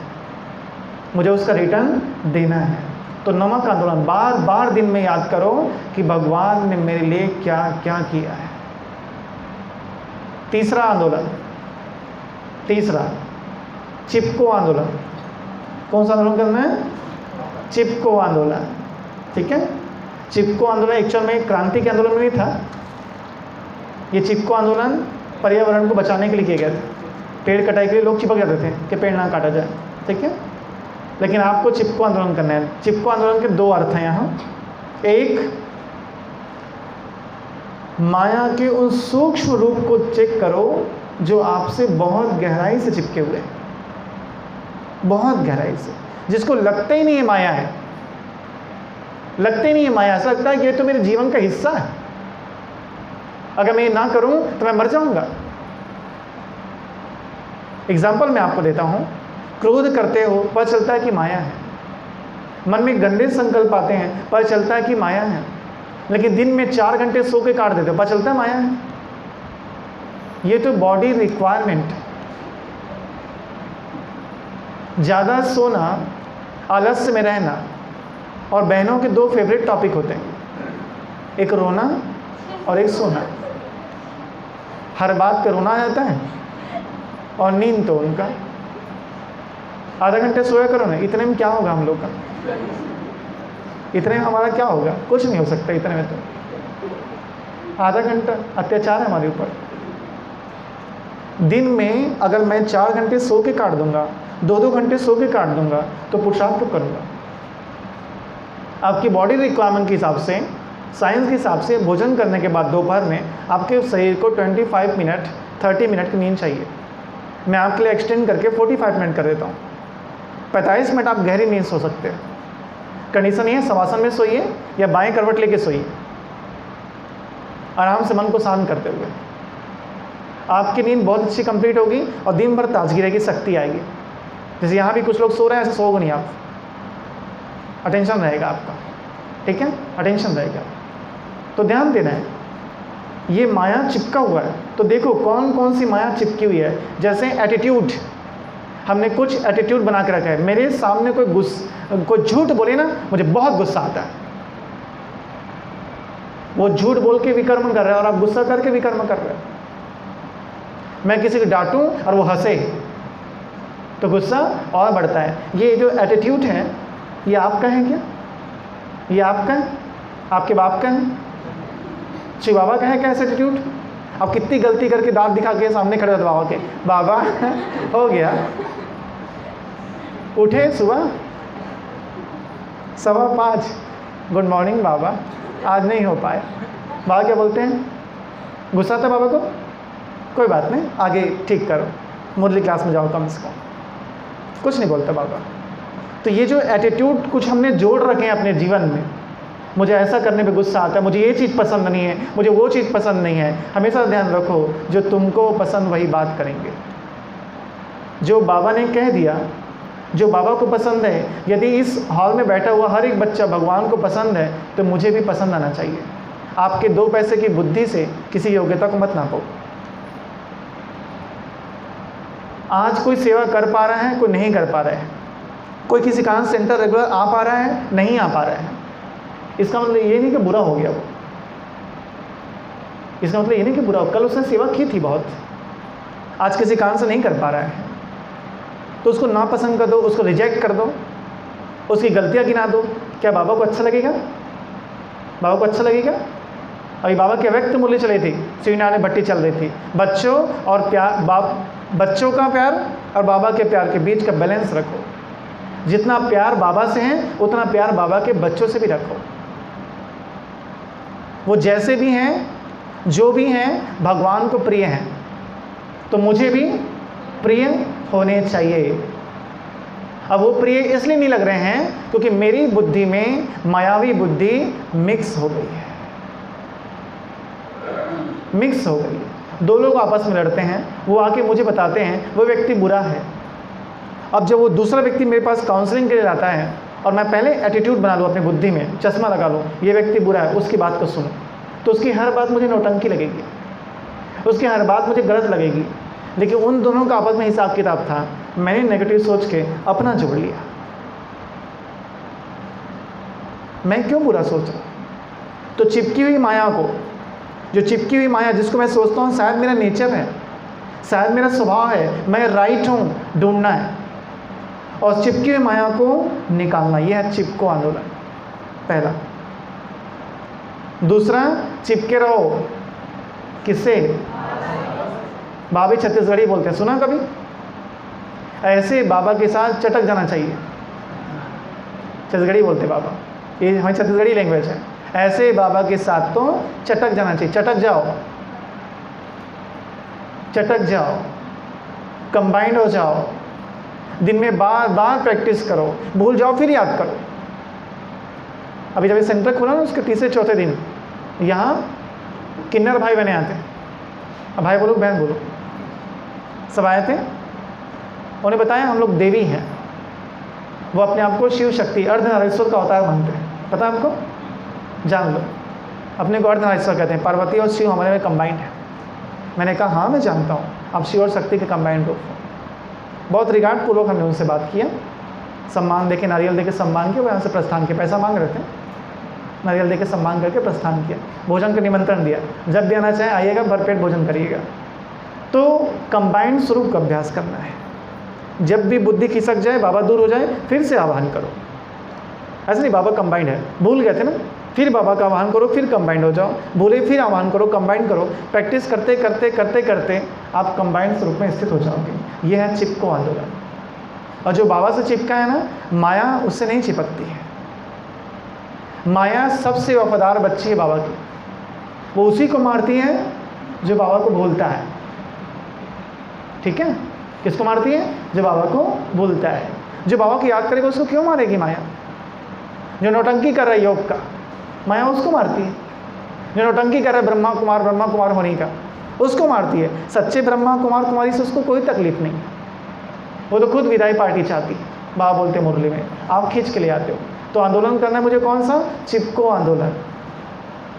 मुझे उसका रिटर्न देना है। तो नमक का आंदोलन बार बार दिन में याद करो कि भगवान ने मेरे लिए क्या क्या किया है। तीसरा आंदोलन, चिपको आंदोलन। कौन सा आंदोलन करना है? चिपको आंदोलन। ठीक है, चिपको आंदोलन एक्चुअल में क्रांति के आंदोलन में नहीं था। ये चिपको आंदोलन पर्यावरण को बचाने के लिए किया गया था। पेड़ कटाई के लिए लोग चिपक जाते थे कि पेड़ ना काटा जाए, ठीक है। लेकिन आपको चिपको आंदोलन करना है। चिपको आंदोलन के 2 अर्थ हैं यहाँ। एक, माया के उन सूक्ष्म रूप को चेक करो जो आपसे बहुत गहराई से चिपके हुए हैं, बहुत गहराई से, जिसको लगता ही नहीं है माया है, ऐसा लगता है कि ये तो मेरे जीवन का हिस्सा है, अगर मैं ये ना करूं तो मैं मर जाऊंगा। एग्जाम्पल मैं आपको देता हूं। क्रोध करते हो, पता चलता है कि माया है। मन में गंदे संकल्प आते हैं, पता चलता है कि माया है। लेकिन दिन में 4 घंटे सो के काट देते हो, पता चलता है माया है। ये तो बॉडी रिक्वायरमेंट। ज़्यादा सोना, आलस्य में रहना, और बहनों के 2 फेवरेट टॉपिक होते हैं, एक रोना और एक सोना। हर बात पे रोना आ जाता है और नींद तो उनका। आधा घंटे सोया करो ना, इतने में क्या होगा हम लोग का? इतने में हमारा क्या होगा? कुछ नहीं हो सकता इतने में। तो आधा घंटा अत्याचार है हमारे ऊपर। दिन में अगर मैं 4 घंटे सो के काट दूंगा, 2-2 घंटे सो के काट दूंगा, तो पुरुषार्थ तो करूँगा। आपकी बॉडी रिक्वायरमेंट के हिसाब से, साइंस के हिसाब से, भोजन करने के बाद दोपहर में आपके शरीर को 25 मिनट 30 मिनट की नींद चाहिए। मैं आपके लिए एक्सटेंड करके 45 मिनट कर देता हूँ। 45 मिनट आप गहरी नींद सो सकते हैं। कंडीशन ये है, शवासन में सोइए या बाएं करवट लेके सोइए, आराम से मन को शांत करते हुए। आपकी नींद बहुत अच्छी कंप्लीट होगी और दिन भर ताजगी रहेगी, शक्ति आएगी। जैसे यहाँ भी कुछ लोग सो रहे हैं, ऐसे सोओगे नहीं आप, अटेंशन रहेगा आपका, ठीक है, अटेंशन रहेगा। तो ध्यान देना है, ये माया चिपका हुआ है। तो देखो कौन कौन सी माया चिपकी हुई है। जैसे एटीट्यूड, हमने कुछ एटीट्यूड बना के रखा है। मेरे सामने कोई झूठ बोले ना, मुझे बहुत गुस्सा आता है। वो झूठ बोल के विकर्म कर रहा है और आप गुस्सा करके विकर्म कर रहे हो। मैं किसी को डांटूं और वो हंसे तो गुस्सा और बढ़ता है। ये जो एटीट्यूड है, ये आपका है क्या? ये आपका है? आपके बाप का है? शिव बाबा का है क्या ऐसा एटीट्यूड? आप कितनी गलती करके दांत दिखा के सामने खड़े होते बाबा के, बाबा हो गया, उठे सुबह 5:15, गुड मॉर्निंग बाबा, आज नहीं हो पाया। बाबा क्या बोलते हैं? गुस्सा था बाबा को? कोई बात नहीं, आगे ठीक करो, मुरली क्लास में जाओ कम से कम। कुछ नहीं बोलता बाबा। तो ये जो एटीट्यूड कुछ हमने जोड़ रखे हैं अपने जीवन में, मुझे ऐसा करने पे गुस्सा आता है, मुझे ये चीज़ पसंद नहीं है, मुझे वो चीज़ पसंद नहीं है। हमेशा ध्यान रखो, जो तुमको पसंद वही बात करेंगे। जो बाबा ने कह दिया, जो बाबा को पसंद है, यदि इस हॉल में बैठा हुआ हर एक बच्चा भगवान को पसंद है तो मुझे भी पसंद आना चाहिए। आपके 2 पैसे की बुद्धि से किसी योग्यता को मत नापो। आज कोई सेवा कर पा रहा है, कोई नहीं कर पा रहा है, कोई किसी कारण सेंटर रेगुलर आ पा रहा है, नहीं आ पा रहा है, इसका मतलब ये नहीं कि बुरा हो गया वो। इसका मतलब ये नहीं कि बुरा हो, कल उसने सेवा की थी बहुत, आज किसी कारण से नहीं कर पा रहा है, तो उसको नापसंद कर दो, उसको रिजेक्ट कर दो, उसकी गलतियां गिना दो। क्या बाबा को अच्छा लगेगा? बाबा को अच्छा लगेगा? अभी बाबा के व्यक्त मूल्य चले थे, शिवनारायण भट्टी चल रही थी। बच्चों और प्यार, बच्चों का प्यार और बाबा के प्यार के बीच का बैलेंस रखो। जितना प्यार बाबा से है उतना प्यार बाबा के बच्चों से भी रखो। वो जैसे भी हैं, जो भी हैं, भगवान को प्रिय हैं, तो मुझे भी प्रिय होने चाहिए। अब वो प्रिय इसलिए नहीं लग रहे हैं क्योंकि मेरी बुद्धि में मायावी बुद्धि मिक्स हो गई है, मिक्स हो गई है। 2 लोग आपस में लड़ते हैं, वो आके मुझे बताते हैं वो व्यक्ति बुरा है। अब जब वो दूसरा व्यक्ति मेरे पास काउंसलिंग के लिए आता है और मैं पहले एटीट्यूड बना लूँ अपनी बुद्धि में, चश्मा लगा लूँ, ये व्यक्ति बुरा है, उसकी बात को सुनो, तो उसकी हर बात मुझे नौटंकी लगेगी, उसकी हर बात मुझे गलत लगेगी। लेकिन उन दोनों का आपस में हिसाब किताब था, मैंने नेगेटिव सोच के अपना जोड़ लिया। मैं क्यों बुरा सोच रहा? तो चिपकी हुई माया को, जो चिपकी हुई माया जिसको मैं सोचता हूँ शायद मेरा नेचर है, शायद मेरा स्वभाव है, मैं राइट हूँ, ढूंढना है और चिपकी हुई माया को निकालना। यह है चिपको आंदोलन, पहला। दूसरा, चिपके रहो किससे? बाबा छत्तीसगढ़ी बोलते हैं, सुना कभी? ऐसे बाबा के साथ चटक जाना चाहिए। छत्तीसगढ़ी बोलते बाबा, ये हमारी छत्तीसगढ़ी लैंग्वेज है। ऐसे बाबा के साथ तो चटक जाना चाहिए। चटक जाओ, चटक जाओ, कंबाइंड हो जाओ। दिन में बार बार प्रैक्टिस करो, भूल जाओ फिर याद करो। अभी जब सेंटर खुला ना, उसके 3-4 दिन यहाँ किन्नर भाई बने आते हैं। अब भाई बोलो, बहन बोलो, सब आए थे। उन्हें बताया हम लोग देवी हैं। वो अपने आप को शिव शक्ति अर्धनारीश्वर का अवतार मानते हैं। पता है आपको? जान लो, अपने को अर्धनारीश्वर कहते हैं। पार्वती और शिव हमारे में कंबाइंड है। मैंने कहा हाँ मैं जानता हूँ, आप शिव और शक्ति के कंबाइंड रूप हो। बहुत रिगार्ड पूर्वक हमने उनसे बात किया, सम्मान देके, नारियल देके सम्मान किया। वो यहाँ से प्रस्थान किया, पैसा मांग रहे थे, नारियल देके सम्मान करके प्रस्थान किया। भोजन का निमंत्रण दिया, जब भी आना चाहे आइएगा, भरपेट भोजन करिएगा। तो कंबाइंड स्वरूप का अभ्यास करना है। जब भी बुद्धि खिसक जाए, बाबा दूर हो जाए, फिर से आवाहन करो। ऐसे नहीं बाबा कंबाइंड है, भूल गए थे ना, फिर बाबा का आवाहन करो, फिर कंबाइंड हो जाओ, भूले फिर आवाहन करो, कंबाइंड करो। प्रैक्टिस करते करते करते करते आप कंबाइंड स्वरूप में स्थित हो जाओगे। यह है चिपको आंदोलन। और जो बाबा से चिपका है ना, माया उससे नहीं चिपकती है। माया सबसे वफादार बच्ची है बाबा की। वो उसी को मारती है जो बाबा को भूलता है। ठीक है? किसको मारती है? जो बाबा को भूलता है। जो बाबा को याद करेगा उसको क्यों मारेगी माया? जो नौटंकी कर रहा है योग का, माया उसको मारती है। जो नौटंकी कर रहा है ब्रह्मा कुमार होने का, उसको मारती है। सच्चे ब्रह्मा कुमारी से उसको कोई तकलीफ नहीं है। वो तो खुद विदाई पार्टी चाहती है। बाबा बोलते मुरली में, आप खींच के ले आते हो। तो आंदोलन करना है मुझे कौन सा? चिपको आंदोलन।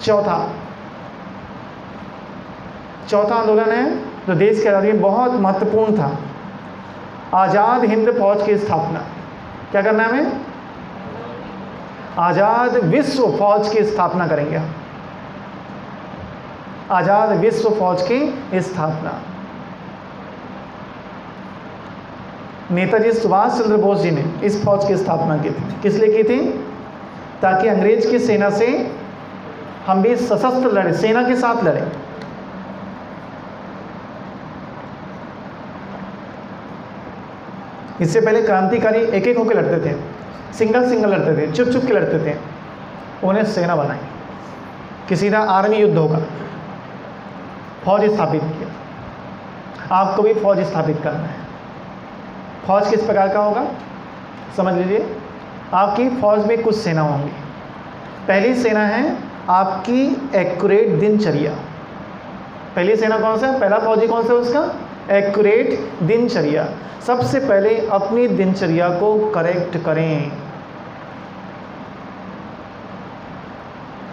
चौथा आंदोलन है जो देश की आज़ादी में बहुत महत्वपूर्ण था, आज़ाद हिंद फौज की स्थापना। क्या करना है हमें? आज़ाद विश्व फौज की स्थापना करेंगे हम। आज़ाद विश्व फौज की स्थापना नेताजी सुभाष चंद्र बोस जी ने इस फौज की स्थापना की थी। किस लिए की थी? ताकि अंग्रेज की सेना से हम भी सशस्त्र लड़े, सेना के साथ लड़े। इससे पहले क्रांतिकारी एक एक होकर लड़ते थे, सिंगल लड़ते थे, चुप चुप के लड़ते थे। उन्हें सेना बनाई कि सीधा आर्मी युद्ध होगा, फौज स्थापित किया। आपको भी फौज स्थापित करना है। फौज किस प्रकार का होगा समझ लीजिए। आपकी फौज में कुछ सेना होंगी। पहली सेना है आपकी एक्यूरेट दिनचर्या। पहली सेना कौन सा है? पहला फौजी कौन सा है उसका? एक्यूरेट दिनचर्या। सबसे पहले अपनी दिनचर्या को करेक्ट करें।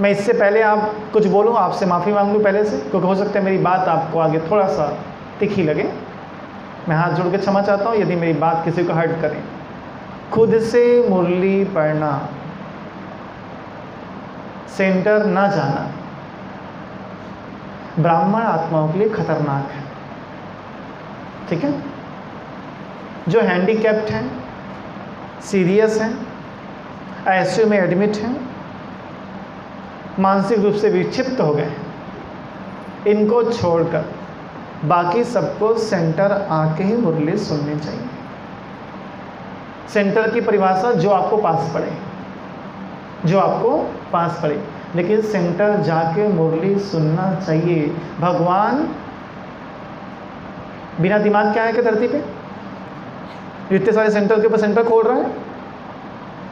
मैं इससे पहले आप कुछ बोलूं, आपसे माफ़ी मांग लूं पहले से, क्योंकि हो सकता है मेरी बात आपको आगे थोड़ा सा तिखी लगे। मैं हाथ जोड़ के क्षमा चाहता हूं यदि मेरी बात किसी को हर्ट करे। खुद से मुरली पढ़ना, सेंटर ना जाना ब्राह्मण आत्माओं के लिए खतरनाक है। ठीक है? जो हैंडीकैप्ड हैं, सीरियस हैं, आईसीयू में एडमिट हैं, मानसिक रूप से विक्षिप्त हो गए, इनको छोड़कर बाकी सबको सेंटर आके ही मुरली सुननी चाहिए। सेंटर की परिभाषा जो आपको पास पड़े, जो आपको पास पड़े, लेकिन सेंटर जाके मुरली सुनना चाहिए। भगवान बिना दिमाग के आए के धरती पे इतने सारे सेंटर के ऊपर सेंटर खोल रहा है।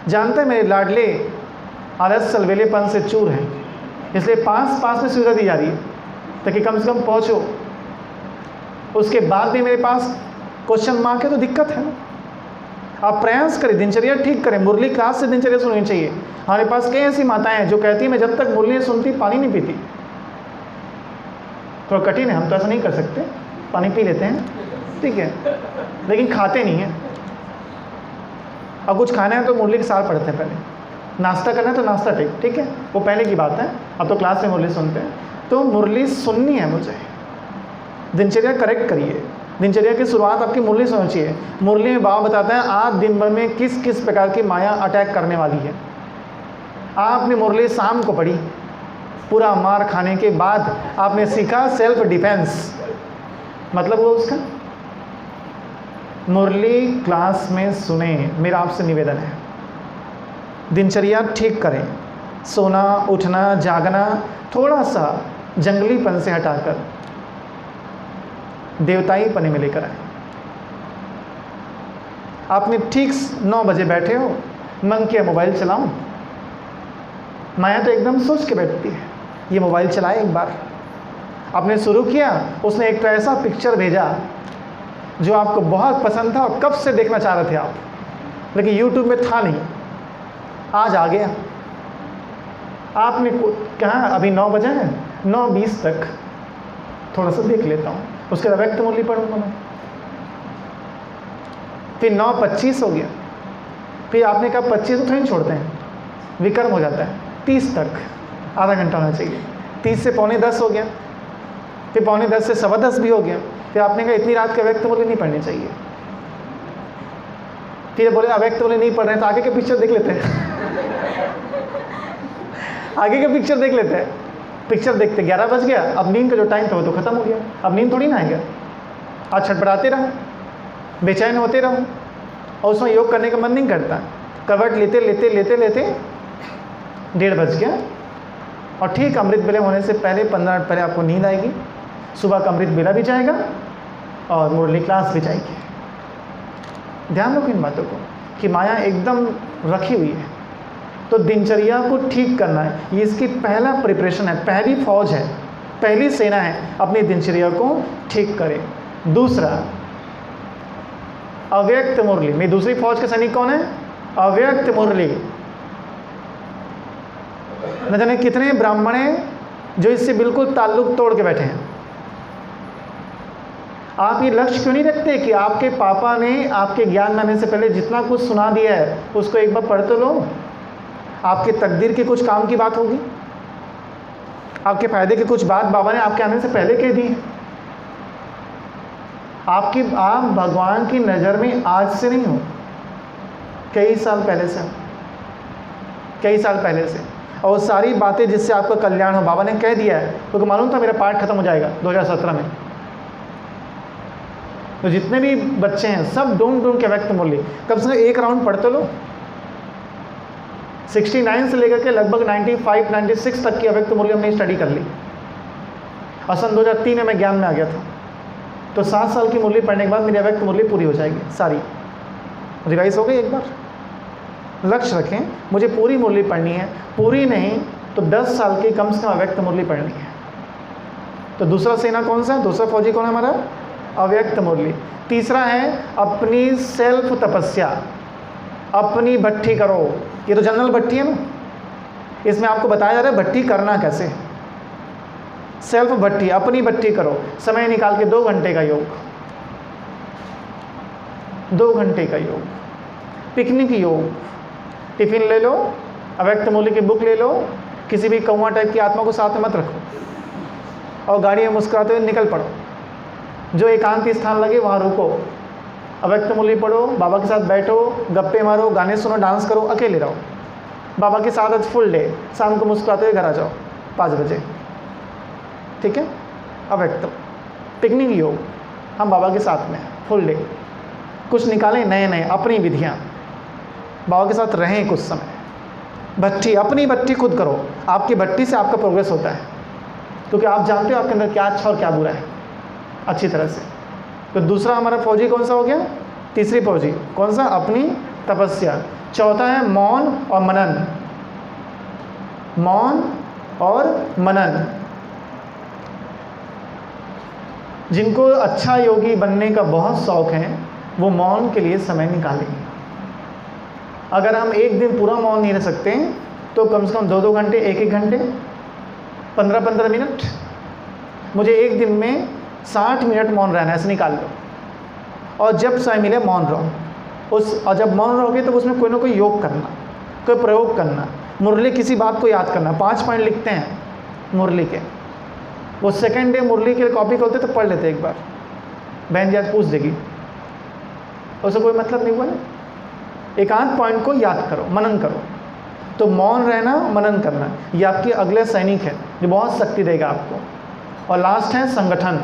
जानते हैं मेरे लाडले आलस सलवेलेपन से चूर हैं, इसलिए पास में सुविधा दी जा रही है ताकि कम से कम पहुंचो। उसके बाद भी मेरे पास क्वेश्चन मार्क है तो दिक्कत है ना। आप प्रयास करें, दिनचर्या ठीक करें। मुरली क्लास से दिनचर्या सुननी चाहिए। हमारे पास कई ऐसी माताएं हैं जो कहती हैं मैं जब तक मुरली सुनती पानी नहीं पीती। थोड़ा कठिन है, हम तो ऐसा नहीं कर सकते, पानी पी लेते हैं, ठीक है, लेकिन खाते नहीं हैं। अब कुछ खाना है तो मुरली के साथ पढ़ते हैं। पहले नाश्ता करना है तो नाश्ता ठीक है, वो पहले की बात है। अब तो क्लास में मुरली सुनते हैं। तो मुरली सुननी है मुझे। दिनचर्या करेक्ट करिए। दिनचर्या की शुरुआत आपकी मुरली से होनी चाहिए। मुरली में बाबा बताते हैं आज दिन भर में किस किस प्रकार की माया अटैक करने वाली है। आपने मुरली शाम को पढ़ी, पूरा मार खाने के बाद आपने सीखा सेल्फ डिफेंस, मतलब वो उसका मुरली क्लास में सुने। मेरा आपसे निवेदन है, दिनचर्या ठीक करें। सोना उठना जागना थोड़ा सा जंगलीपन से हटाकर देवताई पने में लेकर आए। आपने ठीक 9 बजे बैठे हो, मन किया मोबाइल चलाऊं, माया तो एकदम सोच के बैठती है ये मोबाइल चलाए एक बार। आपने शुरू किया, उसने एक ऐसा पिक्चर भेजा जो आपको बहुत पसंद था और कब से देखना चाह रहे थे आप, लेकिन यूट्यूब में था नहीं, आज आ गया। आपने कहा अभी 9 बजे हैं, 9:20 तक थोड़ा सा देख लेता हूँ, उसके बाद व्यक्त मुरली पढ़ूंगा मैं। फिर 9:25 हो गया, फिर आपने कहा 25 तो थोड़ी छोड़ते हैं, विक्रम हो जाता है, 30 तक आधा घंटा होना चाहिए। 30 से 9:45 हो गया, फिर 9:45 से 10:15 भी हो गया। फिर आपने कहा इतनी रात के व्यक्त मुरली नहीं पढ़नी चाहिए। फिर बोले अव्यक्त मुरली नहीं पढ़ रहे हैं तो आगे के पिक्चर देख लेते हैं आगे के पिक्चर देख लेते हैं। पिक्चर देखते 11 बज गया, अब नींद का जो टाइम था वो तो खत्म हो गया, अब नींद थोड़ी ना आएगा। आज छटपटाते रहो, बेचैन होते रहो और उसमें योग करने का मन नहीं करता। करवट लेते लेते लेते लेते 1:30 बज गया और ठीक अमृत बेला होने से पहले 15 मिनट पहले आपको नींद आएगी। सुबह का अमृत बेला भी जाएगा और मुरली क्लास भी जाएगी। ध्यान रखो इन बातों को कि माया एकदम रखी हुई है। तो दिनचर्या को ठीक करना है, ये इसकी पहला प्रिपरेशन है, पहली फौज है, पहली सेना है। अपनी दिनचर्या को ठीक करें। दूसरा, अव्यक्त मुरली में दूसरी फौज के सैनिक कौन है? अव्यक्त मुरली। न जाने कितने ब्राह्मण हैं जो इससे बिल्कुल ताल्लुक तोड़ के बैठे हैं। आप ये लक्ष्य क्यों नहीं रखते कि आपके पापा ने आपके ज्ञान में आने से पहले जितना कुछ सुना दिया है उसको एक बार पढ़ तो लो। आपके तकदीर के कुछ काम की बात होगी, आपके फायदे की कुछ बात बाबा ने आपके आने से पहले कह दी है। आप भगवान की नज़र में आज से नहीं हो, कई साल पहले से, कई साल पहले से। और सारी बातें जिससे आपका कल्याण हो बाबा ने कह दिया है, क्योंकि मालूम था मेरा पाठ खत्म हो जाएगा 2017 में। तो जितने भी बच्चे हैं सब ढूंढ के व्यक्त मुरली कम से कम एक राउंड पढ़ते लो। 69 से लेकर के लगभग 95-96 तक की अव्यक्त मुरली हमने स्टडी कर ली और सन 2003 में मैं ज्ञान में आ गया था। तो 7 साल की मुरली पढ़ने के बाद मेरी अव्यक्त मुरली पूरी हो जाएगी, सारी रिवाइज हो गई एक बार। लक्ष्य रखें, मुझे पूरी मुरली पढ़नी है, पूरी नहीं तो 10 साल की कम से कम अव्यक्त मुरली पढ़नी है। तो दूसरा सेना कौन सा है, दूसरा फौजी कौन है हमारा, अव्यक्त मुरली। तीसरा है अपनी सेल्फ तपस्या, अपनी भट्ठी करो। ये तो जनरल भट्ठी है ना, इसमें आपको बताया जा रहा है भट्ठी करना कैसे। सेल्फ भट्ठी, अपनी भट्ठी करो, समय निकाल के 2 घंटे का योग, 2 घंटे का योग, पिकनिक योग, टिफिन ले लो, अव्यक्त मूल्य की बुक ले लो, किसी भी कौवा टाइप की आत्मा को साथ में मत रखो और गाड़ी में मुस्कुराते हुए निकल पड़ो। जो एकांत स्थान लगे वहाँ रुको, अव्यक्त मूल्य पढ़ो, बाबा के साथ बैठो, गप्पे मारो, गाने सुनो, डांस करो, अकेले रहो, बाबा के साथ आज फुल डे, शाम को मुस्कुराते हुए घर आ जाओ 5 बजे, ठीक है। अव्यक्त पिकनिक योग, हम बाबा के साथ में फुल डे, कुछ निकालें नए नए अपनी विधियाँ, बाबा के साथ रहें कुछ समय। भट्ठी, अपनी भट्ठी खुद करो, आपकी भट्ठी से आपका प्रोग्रेस होता है, क्योंकि आप जानते हो आपके अंदर क्या अच्छा और क्या बुरा है अच्छी तरह से। तो दूसरा हमारा फौजी कौन सा हो गया, तीसरी फौजी कौन सा, अपनी तपस्या। चौथा है मौन और मनन, मौन और मनन। जिनको अच्छा योगी बनने का बहुत शौक है वो मौन के लिए समय निकालें। अगर हम एक दिन पूरा मौन नहीं रह सकते तो कम से कम 2-2 घंटे, 1-1 घंटे, 15-15 मिनट, मुझे एक दिन में 60 मिनट मौन रहना है, ऐसे निकाल लो। और जब समय मिले मौन रहो, और जब मौन रहोगे तो उसमें कोई ना कोई योग करना, कोई प्रयोग करना, मुरली किसी बात को याद करना। 5 पॉइंट लिखते हैं मुरली के, वो सेकेंड डे मुरली के कॉपी खोलते तो पढ़ लेते एक बार, बहन जी आज पूछ देगी, उससे कोई मतलब नहीं हुआ ना। एकांत पॉइंट को याद करो, मनन करो। तो मौन रहना, मनन करना, ये आपके अगले सैनिक है जो बहुत शक्ति देगा आपको। और लास्ट है संगठन।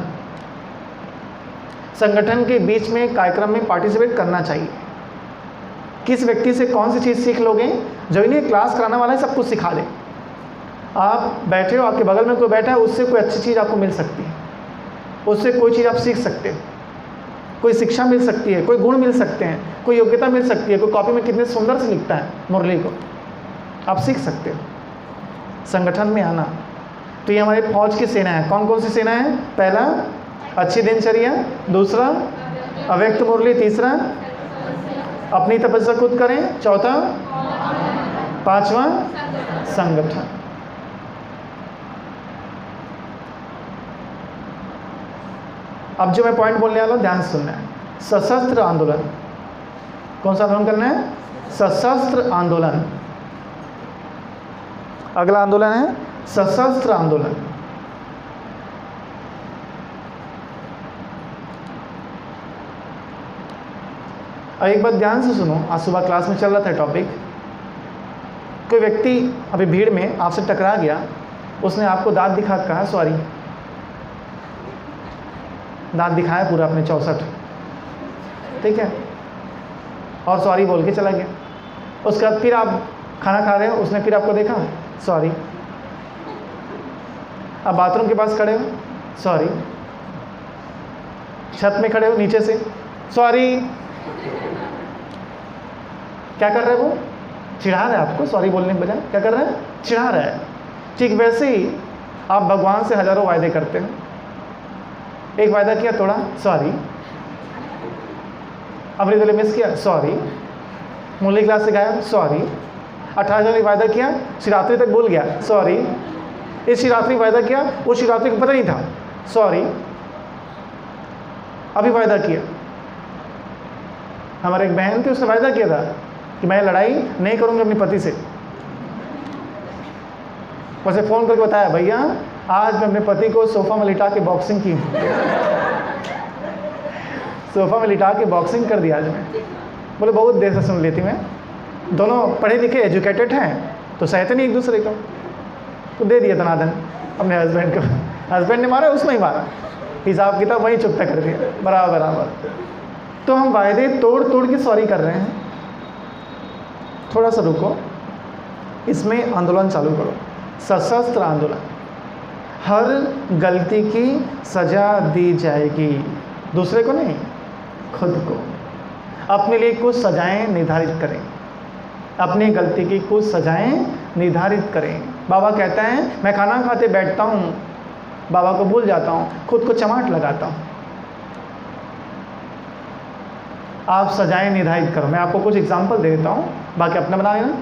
संगठन के बीच में कार्यक्रम में पार्टिसिपेट करना चाहिए। किस व्यक्ति से कौन सी चीज़ सीख लोगे, जो इन्हें क्लास कराने वाला है सब कुछ सिखा दे। आप बैठे हो, आपके बगल में कोई बैठा है, उससे कोई अच्छी चीज़ आपको मिल सकती है, उससे कोई चीज़ आप सीख सकते हो, कोई शिक्षा मिल सकती है, कोई गुण मिल सकते हैं, कोई योग्यता मिल सकती है। कोई कॉपी में कितने सुंदर से लिखता है मुरली को, आप सीख सकते हो। संगठन में आना, तो ये हमारे फौज की सेना है। कौन कौन सी सेना है, पहला अच्छी दिनचर्या, दूसरा अव्यक्त मुरली, तीसरा अपनी तपस्या खुद करें, चौथा, पांचवा संगठन। अब जो मैं पॉइंट बोलने वाला हूँ ध्यान से सुनना है। सशस्त्र आंदोलन, कौन सा आंदोलन करना है, सशस्त्र आंदोलन। अगला आंदोलन है सशस्त्र आंदोलन। अब एक बात ध्यान से सुनो, आज सुबह क्लास में चल रहा था टॉपिक, कोई व्यक्ति अभी भीड़ में आपसे टकरा गया, उसने आपको दांत दिखा कहा सॉरी, दांत दिखाया पूरा अपने 64, ठीक है, और सॉरी बोल के चला गया। उसके बाद फिर आप खाना खा रहे हो, उसने फिर आपको देखा सॉरी, अब बाथरूम के पास खड़े हो सॉरी, छत में खड़े हो नीचे से सॉरी, क्या कर रहे हो, वो चिढ़ा रहा है आपको सॉरी बोलने के बजाय, क्या कर रहा है, चिढ़ा रहा है। ठीक वैसे ही आप भगवान से हजारों वायदे करते हो, एक वायदा किया तोड़ा सॉरी, अमृत वेले मिस किया सॉरी, मुरली क्लास से गायब सॉरी, 18 जनवरी वायदा किया शिवरात्रि तक भूल गया सॉरी, इस शिवरात्रि वायदा किया वो शिवरात्रि को पता नहीं था सॉरी, अभी वायदा किया। हमारे एक बहन थी, उसने वायदा किया था कि मैं लड़ाई नहीं करूँगी अपने पति से, उसे फ़ोन करके बताया भैया आज मैं अपने पति को सोफ़ा में लिटा के बॉक्सिंग की, सोफ़ा में लिटा के बॉक्सिंग कर दिया आज मैं। बोले बहुत देर से सुन ली थी मैं, दोनों पढ़े लिखे एजुकेटेड हैं तो सहते नहीं एक दूसरे को, तो दे दिया दनादन अपने हस्बैंड को, हस्बैंड ने मारा उसने ही मारा, हिसाब किताब वहीं चुकता कर दिया बराबर बराबर। तो हम वायदे तोड़ तोड़ के सॉरी कर रहे हैं। थोड़ा सा रुको, इसमें आंदोलन चालू करो, सशस्त्र आंदोलन। हर गलती की सज़ा दी जाएगी, दूसरे को नहीं खुद को। अपने लिए कुछ सजाएं निर्धारित करें, अपनी गलती की कुछ सजाएं निर्धारित करें। बाबा कहता है मैं खाना खाते बैठता हूँ, बाबा को भूल जाता हूँ, खुद को चमाट लगाता हूँ। आप सजाएं निर्धारित करो। मैं आपको कुछ एग्जाम्पल दे देता हूँ, बाकी अपना बना लेना।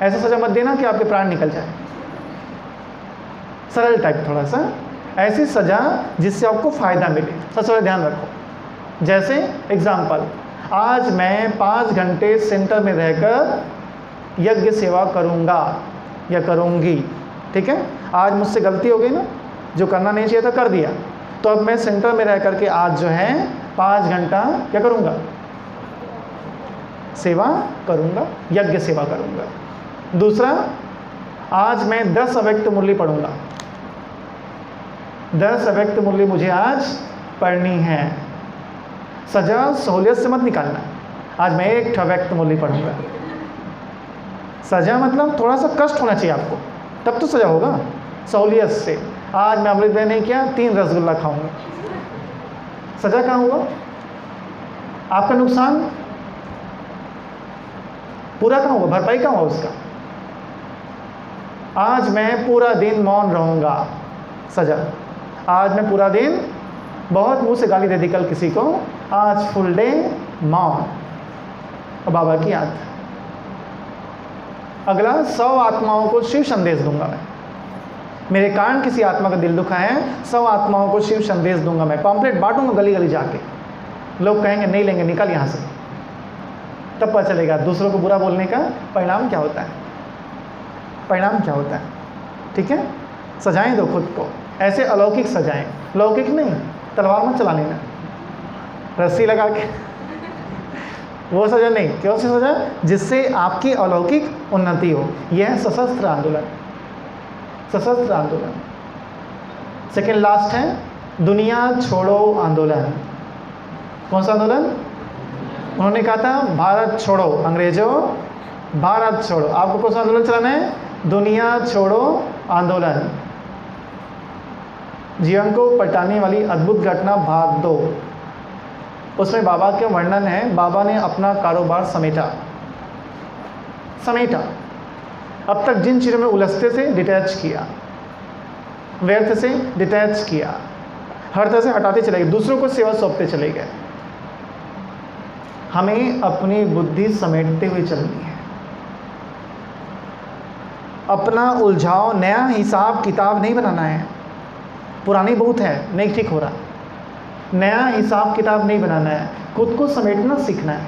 ऐसा सजा मत देना कि आपके प्राण निकल जाए, सरल टाइप थोड़ा सा, ऐसी सजा जिससे आपको फ़ायदा मिले। सबसे पहले ध्यान रखो। जैसे एग्जाम्पल, आज मैं 5 घंटे सेंटर में रहकर यज्ञ सेवा करूँगा या करूँगी, ठीक है। आज मुझसे गलती हो गई ना, जो करना नहीं चाहिए था कर दिया, तो अब मैं सेंटर में रह करके आज जो है 5 घंटा क्या करूँगा, सेवा करूँगा, यज्ञ सेवा करूँगा। दूसरा, आज मैं 10 अव्यक्त मुरली पढ़ूँगा। 10 अव्यक्त मुरली मुझे आज पढ़नी है। सजा सहूलियत से मत निकालना, आज मैं 1 अव्यक्त मुरली पढ़ूँगा। सजा मतलब थोड़ा सा कष्ट होना चाहिए आपको, तब तो सजा होगा। सहूलियत से, आज मैं अमृत नहीं किया, 3 रसगुल्ला खाऊंगा। सजा कहाँ हुआ? आपका नुकसान पूरा कहाँ हुआ, भरपाई कहाँ हुआ उसका? आज मैं पूरा दिन मौन रहूँगा, सजा। आज मैं पूरा दिन, बहुत मुंह से गाली दे दी कल किसी को, आज फुल डे मौन और बाबा की याद। अगला, 100 आत्माओं को शिव संदेश दूंगा मैं। मेरे कारण किसी आत्मा का दिल दुखा है, 100 आत्माओं को शिव संदेश दूंगा मैं। पॉम्पलेट बांटूंगा गली गली जाके, लोग कहेंगे नहीं लेंगे, निकल यहाँ से। तब पता चलेगा दूसरों को बुरा बोलने का परिणाम क्या होता है, परिणाम क्या होता है, ठीक है। सजाएं दो खुद को, ऐसे अलौकिक सजाएं, लौकिक नहीं। तलवार मत चला लेना रस्सी लगा के, वो सजा नहीं। क्यों सी सजा? जिससे आपकी अलौकिक उन्नति हो। यह है सशस्त्र आंदोलन, सशस्त्र आंदोलन। सेकेंड लास्ट है दुनिया छोड़ो आंदोलन। कौन सा आंदोलन? उन्होंने कहा था भारत छोड़ो, अंग्रेजों भारत छोड़ो। आपको कौन सा आंदोलन चलाना है? दुनिया छोड़ो आंदोलन। जीवन को पलटाने वाली अद्भुत घटना भाग 2, उसमें बाबा के वर्णन है। बाबा ने अपना कारोबार समेटा। अब तक जिन चीज़ों में उलझते थे डिटैच किया, व्यर्थ से डिटैच किया, हर तरह से हटाते चले गए, दूसरों को सेवा सौंपते चले गए। हमें अपनी बुद्धि समेटते हुए चलनी है। अपना उलझाव, नया हिसाब किताब नहीं बनाना है। पुरानी बहुत है, नहीं ठीक हो रहा, नया हिसाब किताब नहीं बनाना है। खुद को समेटना सीखना है।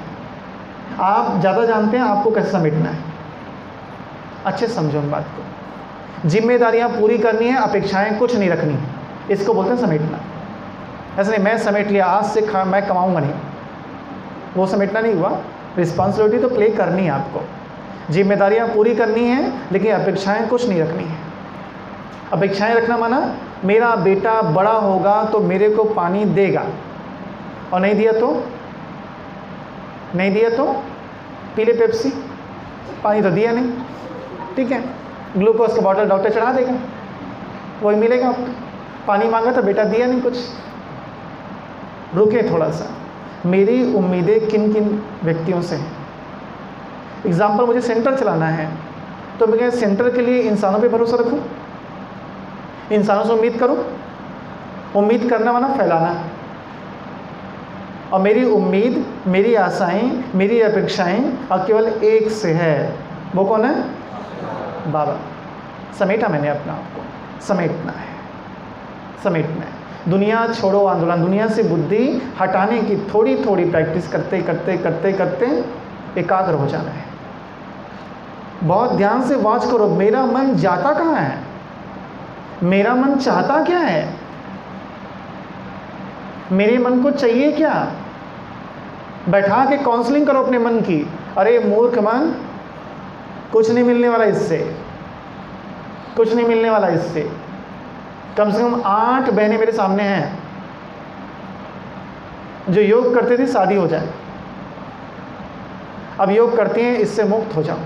आप ज़्यादा जानते हैं आपको कैसे समेटना है, अच्छे समझो उन बात को। जिम्मेदारियां पूरी करनी है, अपेक्षाएं कुछ नहीं रखनी, इसको बोलते हैं समेटना। ऐसा नहीं मैं समेट लिया, आज से मैं कमाऊंगा नहीं, वो समेटना नहीं हुआ। रिस्पॉन्सिबिलिटी तो प्ले करनी है आपको, जिम्मेदारियां पूरी करनी है, लेकिन अपेक्षाएं कुछ नहीं रखनी है। अपेक्षाएं रखना माना मेरा बेटा बड़ा होगा तो मेरे को पानी देगा, और नहीं दिया तो पी ले पेप्सी, पानी तो दिया नहीं, ठीक है। ग्लूकोज का बॉटल डॉक्टर चढ़ा देगा, वही मिलेगा आपको। पानी मांगा तो बेटा दिया नहीं कुछ। रुके थोड़ा सा, मेरी उम्मीदें किन किन व्यक्तियों से हैं। एग्जाम्पल, मुझे सेंटर चलाना है तो मैं सेंटर के लिए इंसानों पे भरोसा रखूं, इंसानों से उम्मीद करूं। उम्मीद करना माना फैलाना, और मेरी उम्मीद, मेरी आशाएं, मेरी अपेक्षाएं और केवल एक से है। वो कौन है? बाबा। समेटा मैंने अपना आपको, समेटना है, समेटना है। दुनिया छोड़ो आंदोलन, दुनिया से बुद्धि हटाने की थोड़ी थोड़ी प्रैक्टिस करते करते करते करते एकाग्र हो जाना है। बहुत ध्यान से वॉच करो, मेरा मन जाता कहाँ है, मेरा मन चाहता क्या है, मेरे मन को चाहिए क्या। बैठा के काउंसलिंग करो अपने मन की। अरे मूर्ख मन, कुछ नहीं मिलने वाला इससे, कुछ नहीं मिलने वाला इससे। कम से कम 8 बहनें मेरे सामने हैं जो योग करते थे, शादी हो जाए, अब योग करती हैं, इससे मुक्त हो जाओ,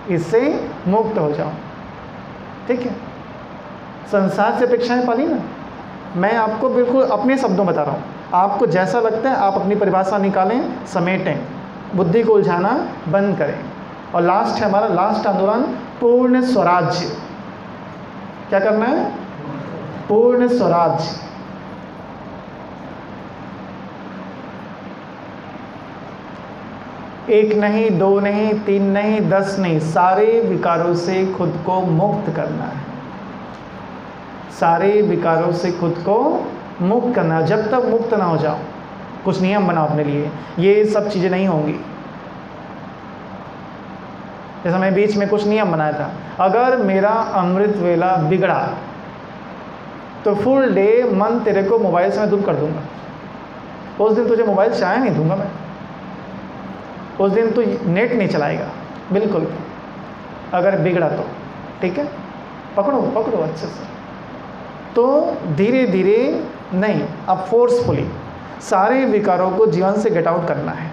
इससे मुक्त हो जाओ, ठीक है। संसार से अपेक्षाएं पाली ना। मैं आपको बिल्कुल अपने शब्दों बता रहा हूँ, आपको जैसा लगता है आप अपनी परिभाषा निकालें, समेटें, बुद्धि को उलझाना बंद करें। और लास्ट है हमारा लास्ट आंदोलन, पूर्ण स्वराज्य। क्या करना है? पूर्ण स्वराज्य। एक नहीं, दो नहीं, तीन नहीं, 10 नहीं, सारे विकारों से खुद को मुक्त करना है। सारे विकारों से खुद को मुक्त करना है। जब तक मुक्त ना हो जाओ, कुछ नियम बनाओ अपने लिए, ये सब चीज़ें नहीं होंगी। जैसे मैं बीच में कुछ नियम बनाया था, अगर मेरा अमृत वेला बिगड़ा तो फुल डे मन तेरे को मोबाइल से मैं दूर कर दूंगा। उस दिन तुझे मोबाइल चाहे नहीं दूंगा मैं, उस दिन तू नेट नहीं चलाएगा बिल्कुल, अगर बिगड़ा तो। ठीक है, पकड़ो पकड़ो अच्छे से। तो धीरे धीरे नहीं, अब फोर्सफुली सारे विकारों को जीवन से गेट आउट करना है।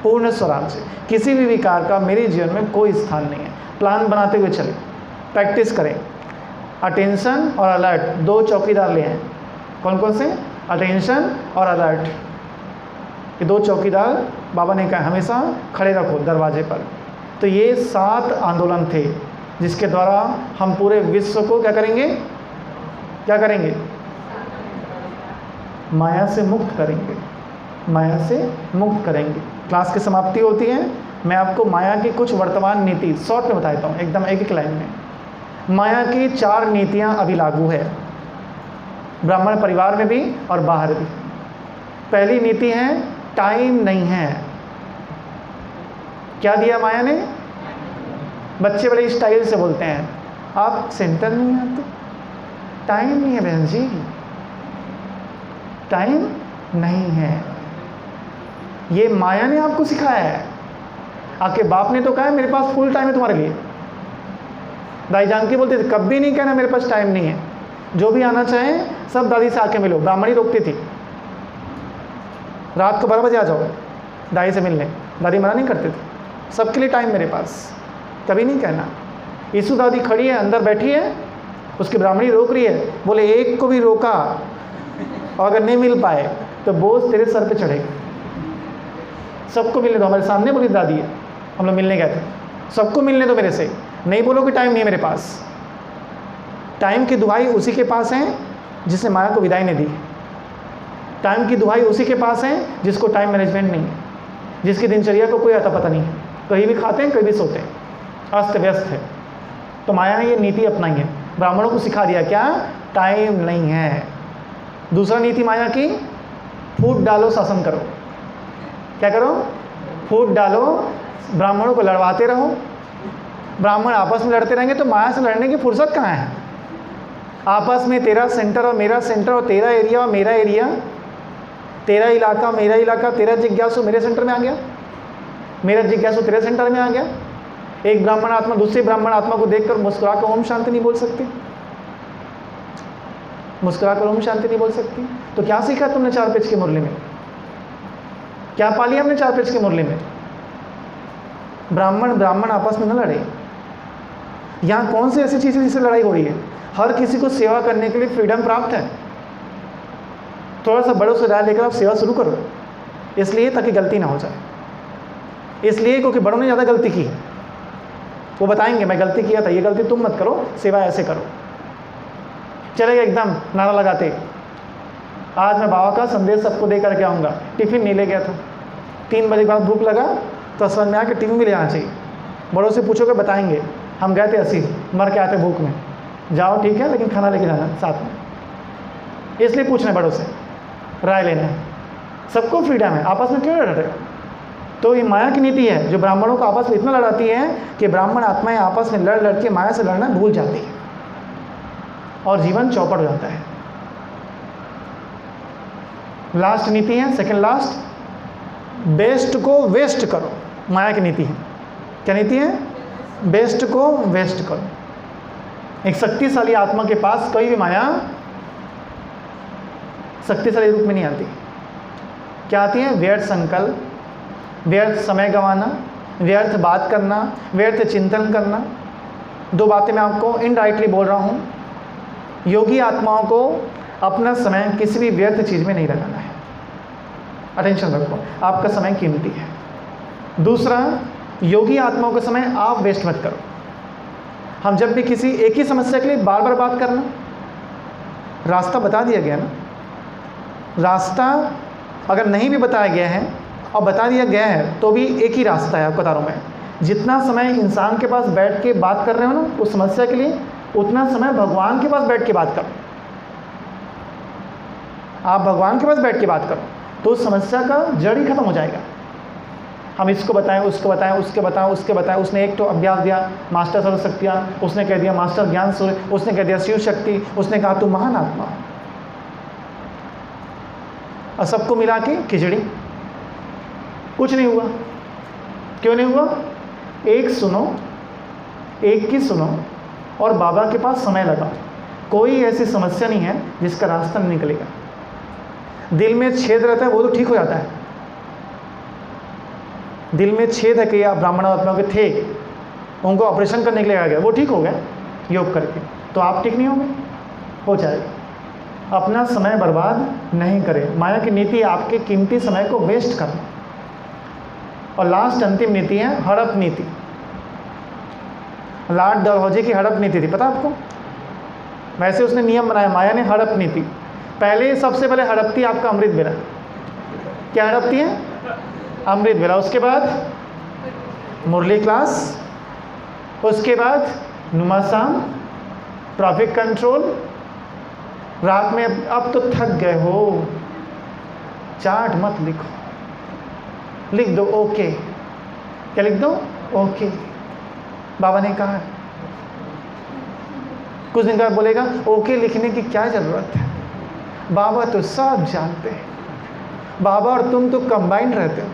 पूर्ण स्वराज्य। किसी भी विकार का मेरे जीवन में कोई स्थान नहीं है। प्लान बनाते हुए चलें, प्रैक्टिस करें। अटेंशन और अलर्ट, 2 चौकीदार ले हैं। कौन कौन से? अटेंशन और अलर्ट। ये 2 चौकीदार बाबा ने कहा हमेशा खड़े रखो दरवाजे पर। तो ये 7 आंदोलन थे जिसके द्वारा हम पूरे विश्व को क्या करेंगे? क्या करेंगे? माया से मुक्त करेंगे। माया से मुक्त करेंगे। क्लास की समाप्ति होती है, मैं आपको माया की कुछ वर्तमान नीति शॉर्ट में बताता हूँ, एकदम एक एक लाइन में। माया की 4 नीतियाँ अभी लागू है, ब्राह्मण परिवार में भी और बाहर भी। पहली नीति है टाइम नहीं है। क्या दिया माया ने? बच्चे बड़े स्टाइल से बोलते हैं, आप सेंटर नहीं आते, टाइम नहीं है बहन जी, टाइम नहीं है। ये माया ने आपको सिखाया है। आपके बाप ने तो कहा है मेरे पास फुल टाइम है तुम्हारे लिए। दाई जानकी बोलते थे कभी नहीं कहना मेरे पास टाइम नहीं है, जो भी आना चाहे सब दादी से आके मिलो। ब्राह्मणी रोकती थी, रात को 12 बजे आ जाओ दाई से मिलने, दादी मना नहीं करते थे। सबके लिए टाइम मेरे पास, कभी नहीं कहना। यीशु दादी खड़ी है, अंदर बैठी है, उसकी ब्राह्मणी रोक रही है, बोले एक को भी रोका और अगर नहीं मिल पाए तो बोझ तेरे सर पे चढ़ेगा। सबको मिलने दो। हमारे सामने बोली दादी है, हम लोग मिलने गए थे, सबको मिलने दो मेरे से, नहीं बोलो कि टाइम नहीं है मेरे पास। टाइम की दुहाई उसी के पास है जिसने माया को विदाई नहीं दी। टाइम की दुहाई उसी के पास है जिसको टाइम मैनेजमेंट नहीं है, जिसकी दिनचर्या को कोई आता पता नहीं है, कहीं भी खाते हैं कहीं भी सोते हैं, अस्त व्यस्त है। तो माया ने ये नीति अपनाई है, ब्राह्मणों को सिखा दिया क्या? टाइम नहीं है। दूसरा नीति माया की, फूट डालो शासन करो। क्या करो? फूट डालो, ब्राह्मणों को लड़वाते रहो। ब्राह्मण आपस में लड़ते रहेंगे तो माया से लड़ने की फुर्सत कहाँ है? आपस में तेरा सेंटर और मेरा सेंटर, और तेरा एरिया और मेरा एरिया, तेरा इलाका मेरा इलाका, तेरा जिज्ञासु मेरे सेंटर में आ गया, मेरा जिज्ञासु तेरे सेंटर में आ गया। एक ब्राह्मण आत्मा दूसरी ब्राह्मण आत्मा को देखकर मुस्कुरा कर ओम शांति नहीं बोल सकती, मुस्कुरा कर ओम शांति नहीं बोल सकती। तो क्या सीखा तुमने 4 पेज की मुरली में? क्या पा लिया हमने 4 पेज की मुरली में? ब्राह्मण ब्राह्मण आपस में न लड़े। यहाँ कौन सी ऐसी चीज़ है जिससे लड़ाई हो रही है? हर किसी को सेवा करने के लिए फ्रीडम प्राप्त है। थोड़ा सा बड़ों से राय लेकर आप सेवा शुरू करो, इसलिए ताकि गलती ना हो जाए। इसलिए क्योंकि बड़ों ने ज़्यादा गलती की है, वो बताएंगे मैं गलती किया था, ये गलती तुम मत करो, सेवा ऐसे करो। चलेगा एकदम नारा लगाते, आज मैं बाबा का संदेश सबको दे करके आऊँगा। टिफ़िन नहीं ले गया था, 3 बजे के बाद भूख लगा तो समझ में आया कि टिफ़िन भी ले आना चाहिए। बड़ों से पूछोगे बताएंगे, हम गए थे 80 मर के आते भूख में। जाओ ठीक है, लेकिन खाना लेके जाना साथ में। इसलिए पूछना बड़ों से, राय लेना है। सबको फ्रीडम है, आपस में क्यों लड़ रहे हो? तो ये माया की नीति है जो ब्राह्मणों को आपस में इतना लड़ाती है कि ब्राह्मण आत्माएं आपस में लड़ लड़ के माया से लड़ना भूल जाती है और जीवन चौपट हो जाता है। लास्ट नीति है, सेकंड लास्ट, बेस्ट को वेस्ट करो। माया की नीति है। क्या नीति है? बेस्ट को वेस्ट करो। एक शक्तिशाली आत्मा के पास कोई भी माया शक्तिशाली रूप में नहीं आती। क्या आती है? व्यर्थ संकल्प, व्यर्थ समय गंवाना, व्यर्थ बात करना, व्यर्थ चिंतन करना। 2 बातें मैं आपको इनडायरेक्टली बोल रहा हूँ। योगी आत्माओं को अपना समय किसी भी व्यर्थ चीज़ में नहीं लगाना है। अटेंशन रखो, आपका समय कीमती है। दूसरा, योगी आत्माओं का समय आप वेस्ट मत करो। हम जब भी किसी एक ही समस्या के लिए बार बार बात करना, रास्ता बता दिया गया ना, रास्ता अगर नहीं भी बताया गया है और बता दिया गया है तो भी एक ही रास्ता है। आपको बता रहा हूँ मैं, जितना समय इंसान के पास बैठ के बात कर रहे हो ना उस समस्या के लिए, उतना समय भगवान के पास बैठ के बात करो। आप भगवान के पास बैठ के बात करो तो उस समस्या का जड़ ही खत्म हो जाएगा। हम इसको बताएं, उसको बताएं, उसके बताएं, उसके बताएं। उसने एक तो अभ्यास दिया मास्टर सर्व शक्तियाँ, उसने कह दिया मास्टर ज्ञान सूर्य, उसने कह दिया शिव शक्ति, उसने कहा तू महान आत्मा, और सबको मिला के खिचड़ी। कुछ नहीं हुआ। क्यों नहीं हुआ? एक सुनो, एक की सुनो और बाबा के पास समय लगा। कोई ऐसी समस्या नहीं है जिसका रास्ता नहीं निकलेगा। दिल में छेद रहता है वो तो ठीक हो जाता है। दिल में छेद है कि आप ब्राह्मण आत्माओं के थे, उनको ऑपरेशन करने के लिए आ गया, वो ठीक हो गया योग करके, तो आप ठीक नहीं होंगे? हो जाएगा। अपना समय बर्बाद नहीं करें। माया की नीति आपके कीमती समय को वेस्ट करना। और लास्ट अंतिम नीति है हड़प नीति। लॉर्ड डलहौजी की हड़प नीति थी, पता आपको? वैसे उसने नियम बनाया, माया ने हड़प नीति। पहले सबसे पहले हड़पती आपका अमृत बेला। क्या हड़पती है? अमृत बेला। उसके बाद मुरली क्लास, उसके बाद नुमासाम, ट्रैफिक कंट्रोल। रात में अब तो थक गए हो, चार्ट मत लिखो, लिख दो ओके। क्या लिख दो? ओके। बाबा ने कहा है। कुछ दिन बाद बोलेगा ओके लिखने की क्या ज़रूरत है, बाबा तो सब जानते हैं, बाबा और तुम तो कंबाइंड रहते हो।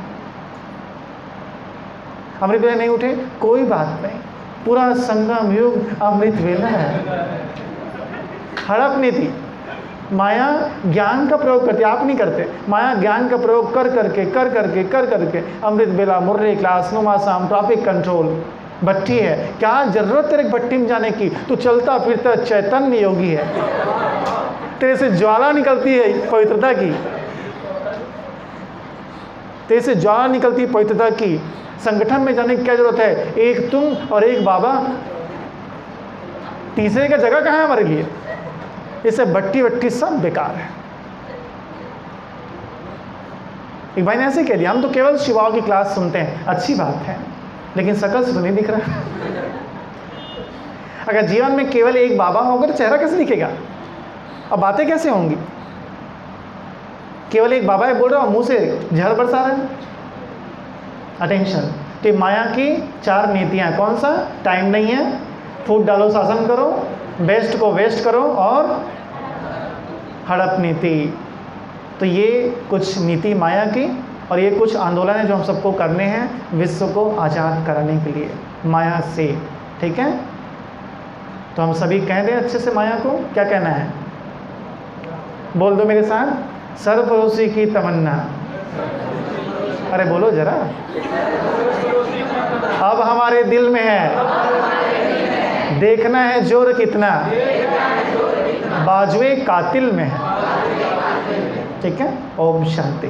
अमृत वेला नहीं उठे, कोई बात नहीं, पूरा संगम युग अमृत वेला है। हड़प नीति। माया ज्ञान का प्रयोग करती है, आप नहीं करते। माया ज्ञान का प्रयोग कर करके अमृत बेला, मुरली क्लास, नुमासाम, ट्रैफिक कंट्रोल। भट्टी है, क्या जरूरत तेरे भट्टी में जाने की? तू चलता फिरता चैतन्य योगी है, तेरे से ज्वाला निकलती है पवित्रता की, तेरे से ज्वाला निकलती है पवित्रता की। संगठन में जाने की क्या जरूरत है? एक तुम और एक बाबा, तीसरे का जगह कहाँ है हमारे लिए? इससे भट्टी वट्टी सब बेकार है। एक भाई ने ऐसे कह दिया, हम तो केवल शिवाओं की क्लास सुनते हैं। अच्छी बात है, लेकिन शकल से तो नहीं दिख रहा। अगर जीवन में केवल एक बाबा होगा तो चेहरा कैसे दिखेगा? अब बातें कैसे होंगी? केवल एक बाबा है बोल रहा हूँ, मुंह से झड़ बरसा रहा है। अटेंशन। तो माया की 4 नीतियाँ, कौन सा? टाइम नहीं है, फूट डालो शासन करो, बेस्ट को वेस्ट करो, और हड़प नीति। तो ये कुछ नीति माया की, और ये कुछ आंदोलन है जो हम सबको करने हैं विश्व को आज़ाद कराने के लिए माया से। ठीक है, तो हम सभी कह दें अच्छे से माया को। क्या कहना है? बोल दो मेरे साथ, सर्वरोसी की तमन्ना। अरे बोलो जरा। अब हमारे दिल में है, देखना है जोर कितना बाजुए कातिल में है। ठीक है, ओम शांति।